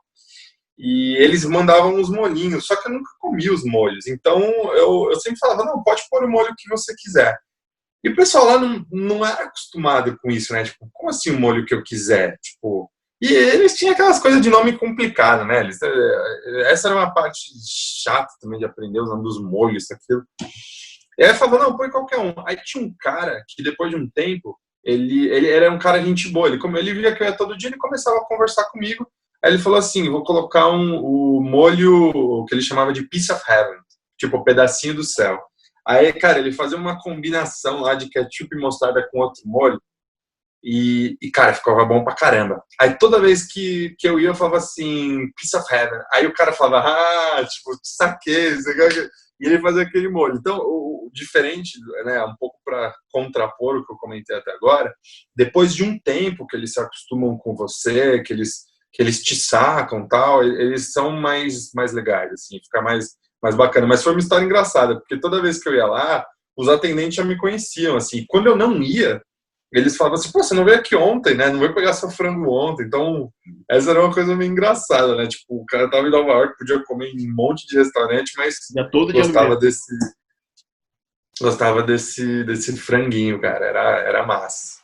E eles mandavam uns molhinhos, só que eu nunca comi os molhos. Então eu sempre falava, não, pode pôr o molho que você quiser. E o pessoal lá não era acostumado com isso, né? Tipo, como assim o molho que eu quiser? Tipo, e eles tinham aquelas coisas de nome complicado, né? Essa era uma parte chata também de aprender o nome dos molhos, aquilo. E aí eu falava, não, põe qualquer um. Aí tinha um cara que depois de um tempo, ele era um cara gente boa. Ele via que eu ia todo dia, ele começava a conversar comigo. Aí ele falou assim, vou colocar o molho que ele chamava de Piece of Heaven, tipo, pedacinho do céu. Aí, cara, ele fazia uma combinação lá de ketchup e mostarda com outro molho. Cara, ficava bom pra caramba. Aí toda vez que eu ia, eu falava assim, Piece of Heaven. Aí o cara falava, tipo, saquei. E ele fazia aquele molho. Então, o diferente, né, um pouco para contrapor o que eu comentei até agora, depois de um tempo que eles se acostumam com você, que eles te sacam tal, eles são mais legais, assim, fica mais bacana. Mas foi uma história engraçada, porque toda vez que eu ia lá, os atendentes já me conheciam, assim. Quando eu não ia, eles falavam assim, pô, você não veio aqui ontem, né? Não veio pegar seu frango ontem. Então, essa era uma coisa meio engraçada, né? Tipo, o cara tava em Nova York, podia comer em um monte de restaurante, mas Já todo dia no gostava mesmo. desse franguinho, cara. Era massa.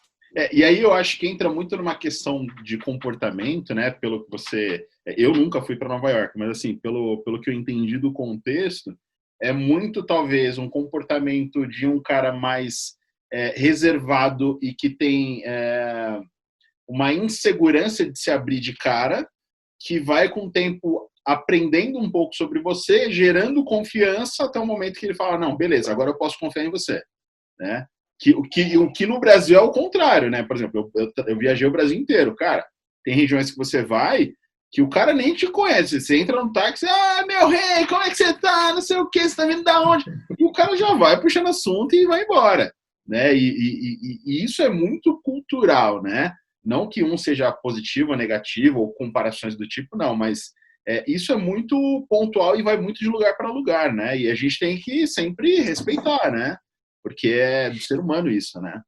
E aí eu acho que entra muito numa questão de comportamento, né? Pelo que você. Eu nunca fui para Nova York, mas assim, pelo que eu entendi do contexto, é muito talvez um comportamento de um cara mais reservado e que tem uma insegurança de se abrir de cara, que vai com o tempo aprendendo um pouco sobre você, gerando confiança até o momento que ele fala, não, beleza, agora eu posso confiar em você, né? O que no Brasil é o contrário, né? Por exemplo, eu viajei o Brasil inteiro, cara. Tem regiões que você vai que o cara nem te conhece. Você entra no táxi, meu rei, como é que você tá? Não sei o que, você tá vindo da onde? E o cara já vai puxando assunto e vai embora, né? E isso é muito cultural, né? Não que um seja positivo ou negativo, ou comparações do tipo, não, mas isso é muito pontual e vai muito de lugar para lugar, né? E a gente tem que sempre respeitar, né? Porque é do ser humano isso, né?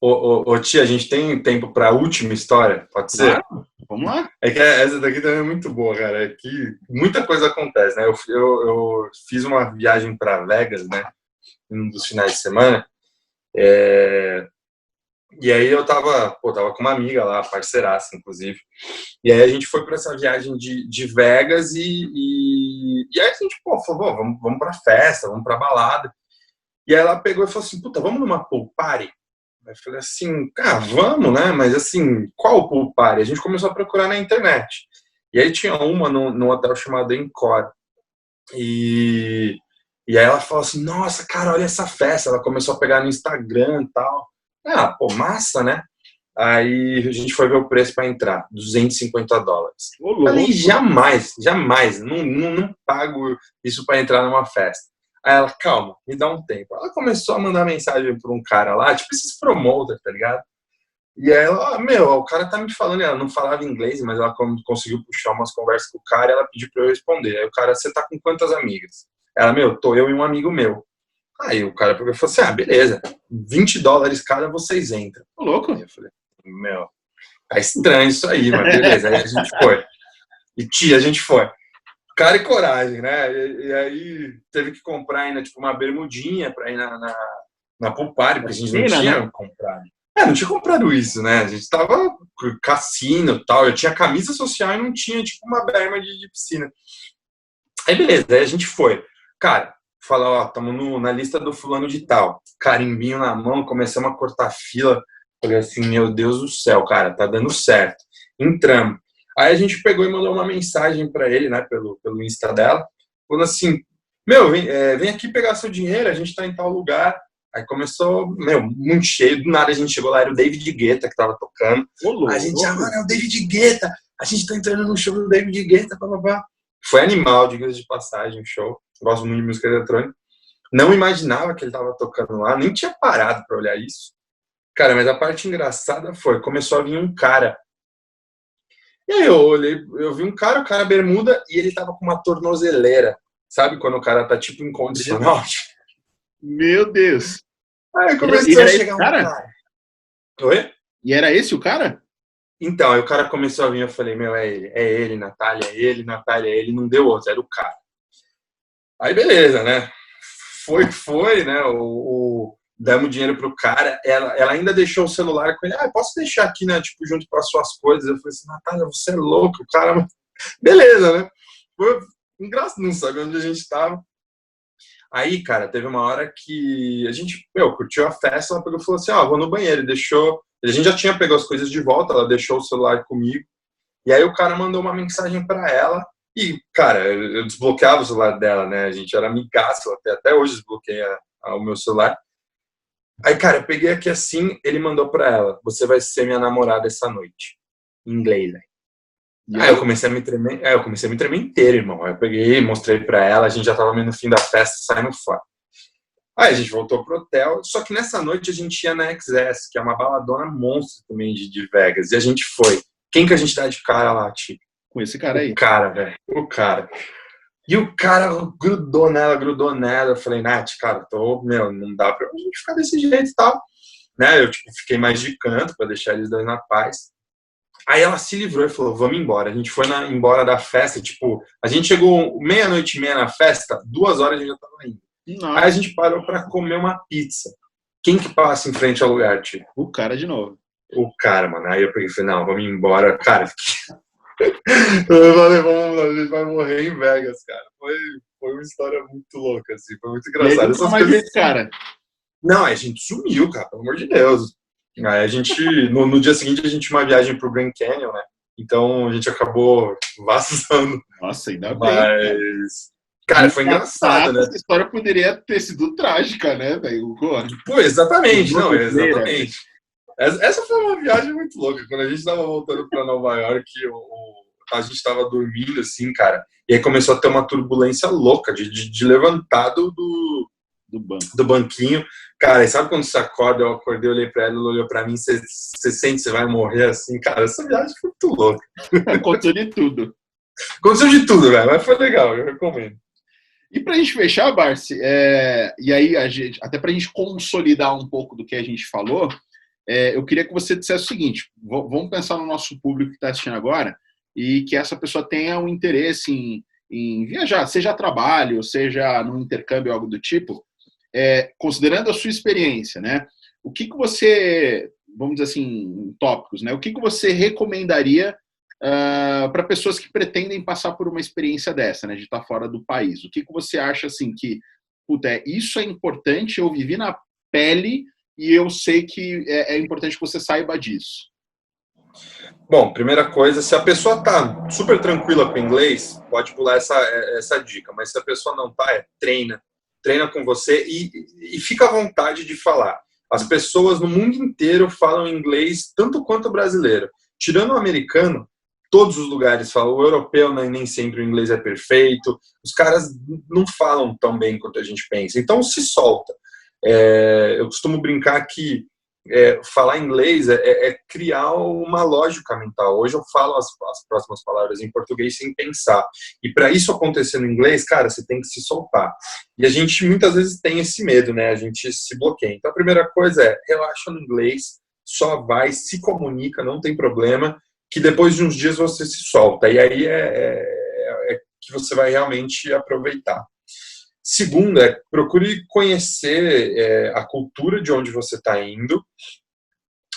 Ô, tia, a gente tem tempo para a última história? Pode ser? Claro, vamos lá. É que essa daqui também é muito boa, cara. É que muita coisa acontece, né? Eu fiz uma viagem para Vegas, né? Em um dos finais de semana. E aí eu tava com uma amiga lá, parceiraça, inclusive. E aí a gente foi para essa viagem de Vegas e aí a gente, falou, vamos pra festa, vamos pra balada. E aí ela pegou e falou assim, puta, vamos numa pool party? Eu falei assim, vamos, né? Mas assim, qual pool party? A gente começou a procurar na internet. E aí tinha uma num hotel chamado Encore. E aí ela falou assim, nossa, cara, olha essa festa. Ela começou a pegar no Instagram e tal. Massa, né? Aí a gente foi ver o preço para entrar, $250. Falei, jamais, não pago isso para entrar numa festa. Aí ela, calma, me dá um tempo. Ela começou a mandar mensagem para um cara lá, tipo esses promoters, tá ligado? E aí ela, o cara tá me falando, ela não falava inglês, mas ela conseguiu puxar umas conversas com o cara e ela pediu para eu responder. Aí o cara, você tá com quantas amigas? Ela, tô eu e um amigo meu. Aí o cara falou assim, beleza, $20 cada, vocês entram. Tô louco. Aí eu falei, tá estranho isso aí, mas beleza. Aí a gente foi. E tia, a gente foi. Cara e coragem, né? E aí teve que comprar ainda, tipo, uma bermudinha pra ir na pool party, porque a gente não tinha comprado. Não tinha comprado isso, né? A gente tava com cassino e tal. Eu tinha camisa social e não tinha, tipo, uma berma de piscina. Aí beleza, aí a gente foi. Cara, fala, estamos na lista do fulano de tal. Carimbinho na mão, começamos a cortar fila Falei assim, meu Deus do céu, cara, tá dando certo. Entramos. Aí a gente pegou e mandou uma mensagem para ele, né, pelo Insta dela, falando assim, meu, vem aqui pegar seu dinheiro, a gente tá em tal lugar. Aí começou, meu, muito cheio, do nada a gente chegou lá, era o David Guetta que tava tocando. A gente, mano, é o David Guetta, a gente tá entrando no show do David Guetta, papapá. Foi animal, diga-se de passagem, o show. Gosto muito de música eletrônica. Não imaginava que ele tava tocando lá, nem tinha parado pra olhar isso. Cara, mas a parte engraçada foi, começou a vir um cara. E aí eu olhei, eu vi um cara, o cara bermuda, e ele tava com uma tornozeleira. Sabe quando o cara tá tipo incondicional? Meu Deus. Aí começou a chegar um cara. Oi? E era esse o cara? Então, aí o cara começou a vir, eu falei, meu, é ele, Natália, é ele, não deu outro, era o cara. Aí beleza, né? Foi, né? Damos dinheiro pro cara, ela ainda deixou o celular com ele, posso deixar aqui, né, tipo, junto com as suas coisas. Eu falei assim, Natália, você é louco, o cara... Beleza, né? Foi engraçado, não sabia onde a gente tava. Aí, cara, teve uma hora que a gente, curtiu a festa, ela pegou e falou assim, vou no banheiro, e deixou... A gente já tinha pegado as coisas de volta, ela deixou o celular comigo, e aí o cara mandou uma mensagem pra ela, e, cara, eu desbloqueava o celular dela, né, a gente era amigaço, até hoje desbloqueia o meu celular. Aí, cara, eu peguei aqui assim, ele mandou pra ela, você vai ser minha namorada essa noite, em inglês, né? Aí eu comecei a me tremer inteiro, irmão. Aí eu peguei, mostrei pra ela, a gente já tava meio no fim da festa, saindo fora. Aí a gente voltou pro hotel, só que nessa noite a gente ia na XS, que é uma baladona monstro também de Vegas, e a gente foi. Quem que a gente dá de cara lá, Tio? Com esse cara aí. O cara, velho. O cara. E o cara grudou nela. Eu falei, Nath, cara, não dá pra gente ficar desse jeito e tal. Né? Eu, fiquei mais de canto pra deixar eles dois na paz. Aí ela se livrou e falou, vamos embora. A gente foi embora da festa, a gente chegou 00:30 na festa, 2 horas a gente já tava indo. Nossa. Aí a gente parou pra comer uma pizza. Quem que passa em frente ao lugar, tio? O cara de novo. O cara, mano. Aí eu peguei e falei, não, vamos embora. Cara, eu falei, vamos, a gente vai morrer em Vegas, cara. Foi uma história muito louca, assim, foi muito engraçado. Essas mais vezes, cara. Não, a gente sumiu, cara, pelo amor de Deus. Aí a gente, no dia seguinte, a gente tinha uma viagem pro Grand Canyon, né? Então a gente acabou vazando. Nossa, ainda bem. Mas, cara, foi engraçado, né? Essa história poderia ter sido trágica, né, velho? Pô, exatamente, não, exatamente. Essa foi uma viagem muito louca. Quando a gente tava voltando pra Nova York, a gente tava dormindo, assim, cara, e aí começou a ter uma turbulência louca de levantar do banquinho. Cara, e sabe quando você acorda? Eu acordei, olhei pra ela, ela olhou pra mim, você sente que você vai morrer assim? Cara, essa viagem foi muito louca. Aconteceu de tudo. Aconteceu de tudo, velho, mas foi legal, eu recomendo. E pra gente fechar, Barsi, e aí, até pra gente consolidar um pouco do que a gente falou, eu queria que você dissesse o seguinte, vamos pensar no nosso público que está assistindo agora, e que essa pessoa tenha um interesse em viajar, seja a trabalho, seja num intercâmbio, algo do tipo, considerando a sua experiência, né? O que você, vamos dizer assim, em tópicos, né? O que você recomendaria para pessoas que pretendem passar por uma experiência dessa, né? De estar fora do país? O que você acha, assim, que, isso é importante, eu vivi na pele e eu sei que é importante que você saiba disso? Bom, primeira coisa, se a pessoa tá super tranquila com o inglês, pode pular essa dica, mas se a pessoa não tá, treina com você e fica à vontade de falar. As pessoas no mundo inteiro falam inglês tanto quanto o brasileiro. Tirando o americano, todos os lugares falam. O europeu nem sempre o inglês é perfeito. Os caras não falam tão bem quanto a gente pensa. Então se solta. Eu costumo brincar que falar inglês é criar uma lógica mental. Hoje eu falo as próximas palavras em português sem pensar. E para isso acontecer no inglês, cara, você tem que se soltar. E a gente muitas vezes tem esse medo, né? A gente se bloqueia. Então a primeira coisa relaxa no inglês, só vai, se comunica, não tem problema, que depois de uns dias você se solta. E aí é que você vai realmente aproveitar. Segundo, procure conhecer a cultura de onde você está indo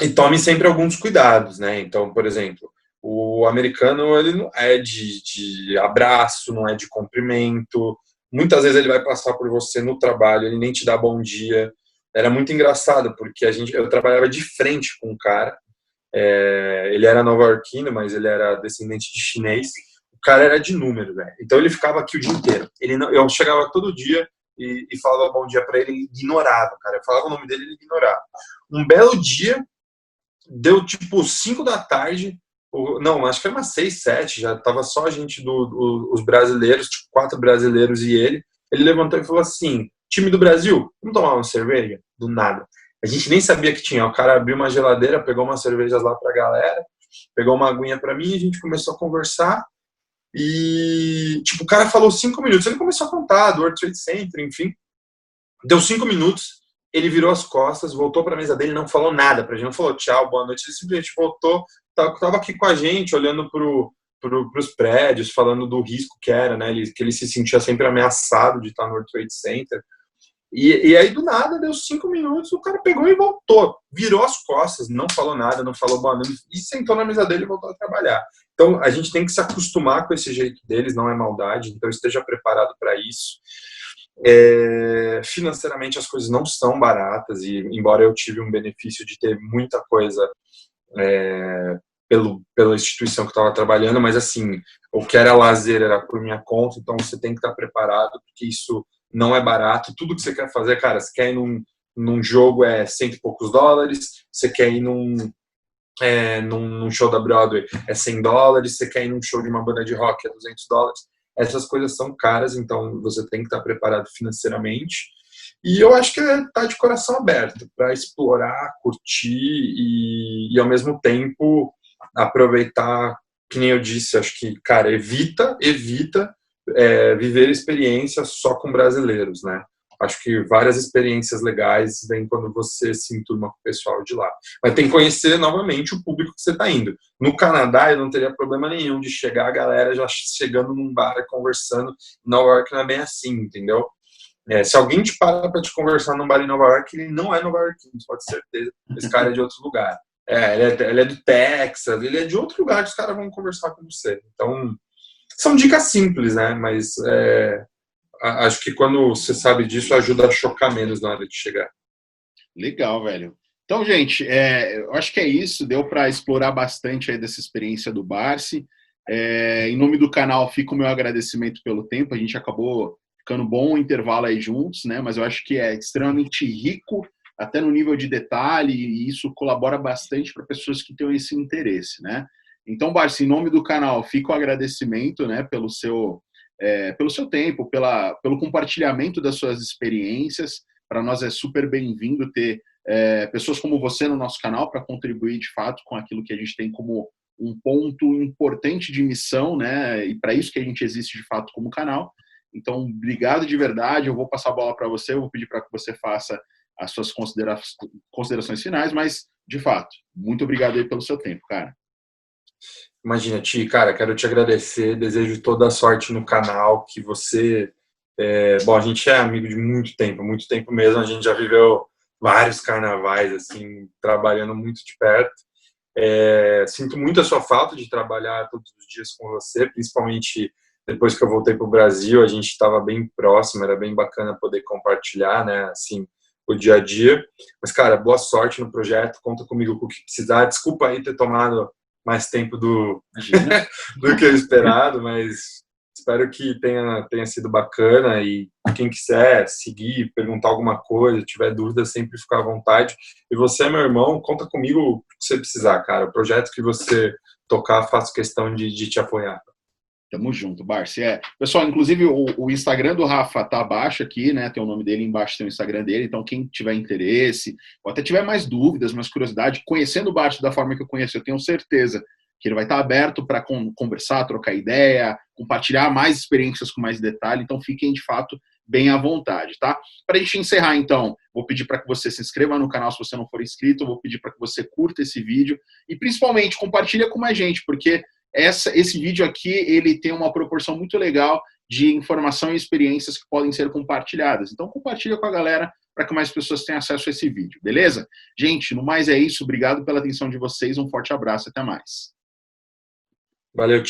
e tome sempre alguns cuidados, né? Então, por exemplo, o americano ele não é de abraço, não é de cumprimento. Muitas vezes ele vai passar por você no trabalho, ele nem te dá bom dia. era muito engraçado, porque eu trabalhava de frente com um cara, ele era nova-iorquino, mas ele era descendente de chinês. O cara era de número, velho. Então ele ficava aqui o dia inteiro. Eu chegava todo dia e falava bom dia pra ele, ele ignorava, cara. Eu falava o nome dele, ele ignorava. Um belo dia, deu tipo 5 da tarde, não, acho que era umas 6, 7, já tava só a gente, os brasileiros, tipo 4 brasileiros e ele. Ele levantou e falou assim: time do Brasil, vamos tomar uma cerveja? Do nada. A gente nem sabia que tinha. O cara abriu uma geladeira, pegou umas cervejas lá pra galera, pegou uma aguinha pra mim, a gente começou a conversar. E, tipo, o cara falou 5 minutos. Ele começou a contar do World Trade Center, enfim. Deu 5 minutos, ele virou as costas, voltou pra mesa dele, não falou nada pra gente, não falou tchau, boa noite. Ele simplesmente voltou, tava aqui com a gente, olhando pros prédios, falando do risco que era, né? Que ele se sentia sempre ameaçado de estar no World Trade Center. E aí, do nada, deu 5 minutos, o cara pegou e voltou. Virou as costas, não falou nada, não falou boa noite, e sentou na mesa dele e voltou a trabalhar. Então, a gente tem que se acostumar com esse jeito deles, não é maldade, então esteja preparado para isso. Financeiramente, as coisas não são baratas, e embora eu tive um benefício de ter muita coisa pela instituição que eu estava trabalhando, mas assim, o que era lazer era por minha conta, então você tem que estar preparado, porque isso não é barato. Tudo que você quer fazer, cara, você quer ir num jogo cento e poucos dólares, você quer ir num show da Broadway $100, você quer ir num show de uma banda de rock $200. Essas coisas são caras, então você tem que estar preparado financeiramente. E eu acho que tá de coração aberto para explorar, curtir e ao mesmo tempo aproveitar, que nem eu disse, acho que, cara, evita viver experiências só com brasileiros, né? Acho que várias experiências legais vêm quando você se enturma com o pessoal de lá. Mas tem que conhecer novamente o público que você está indo. No Canadá, eu não teria problema nenhum de chegar a galera já chegando num bar, conversando. Nova York não é bem assim, entendeu? Se alguém te para para te conversar num bar em Nova York, ele não é nova-iorquino, pode ter certeza. Esse cara é de outro lugar. Ele é do Texas, ele é de outro lugar que os caras vão conversar com você. Então, são dicas simples, né? Mas acho que quando você sabe disso, ajuda a chocar menos na hora de chegar. Legal, velho. Então, gente, eu acho que é isso. Deu para explorar bastante aí dessa experiência do Barsi. Em nome do canal, fica o meu agradecimento pelo tempo. A gente acabou ficando bom intervalo aí juntos, né? Mas eu acho que é extremamente rico, até no nível de detalhe, e isso colabora bastante para pessoas que têm esse interesse, né? Então, Barsi, em nome do canal, fica o agradecimento, né, pelo seu tempo, pelo compartilhamento das suas experiências. Para nós é super bem-vindo ter pessoas como você no nosso canal para contribuir, de fato, com aquilo que a gente tem como um ponto importante de missão, né? E para isso que a gente existe, de fato, como canal. Então, obrigado de verdade. Eu vou passar a bola para você, eu vou pedir para que você faça as suas considerações finais, mas, de fato, muito obrigado aí pelo seu tempo, cara. Imagina, Ti, cara, quero te agradecer, desejo toda a sorte no canal, que você... bom, a gente é amigo de muito tempo mesmo, a gente já viveu vários carnavais, assim, trabalhando muito de perto. Sinto muito a sua falta de trabalhar todos os dias com você, principalmente depois que eu voltei para o Brasil, a gente estava bem próximo, era bem bacana poder compartilhar, né, assim, o dia a dia. Mas, cara, boa sorte no projeto, conta comigo com o que precisar. Desculpa aí ter tomado mais tempo do que eu esperado, mas espero que tenha sido bacana, e quem quiser seguir, perguntar alguma coisa, tiver dúvida, sempre ficar à vontade. E você, meu irmão, conta comigo o que você precisar, cara. O projeto que você tocar, faço questão de te apoiar. Tamo junto, Barsi. Pessoal, inclusive o Instagram do Rafa tá abaixo aqui, né? Tem o nome dele embaixo, tem o Instagram dele. Então, quem tiver interesse, ou até tiver mais dúvidas, mais curiosidade, conhecendo o Barsi da forma que eu conheço, eu tenho certeza que ele vai estar aberto para conversar, trocar ideia, compartilhar mais experiências com mais detalhe. Então, fiquem, de fato, bem à vontade, tá? Para a gente encerrar, então, vou pedir para que você se inscreva no canal se você não for inscrito, vou pedir para que você curta esse vídeo e, principalmente, compartilha com mais gente, porque esse vídeo aqui, ele tem uma proporção muito legal de informação e experiências que podem ser compartilhadas. Então, compartilha com a galera para que mais pessoas tenham acesso a esse vídeo, beleza? Gente, no mais é isso. Obrigado pela atenção de vocês. Um forte abraço. Até mais. Valeu,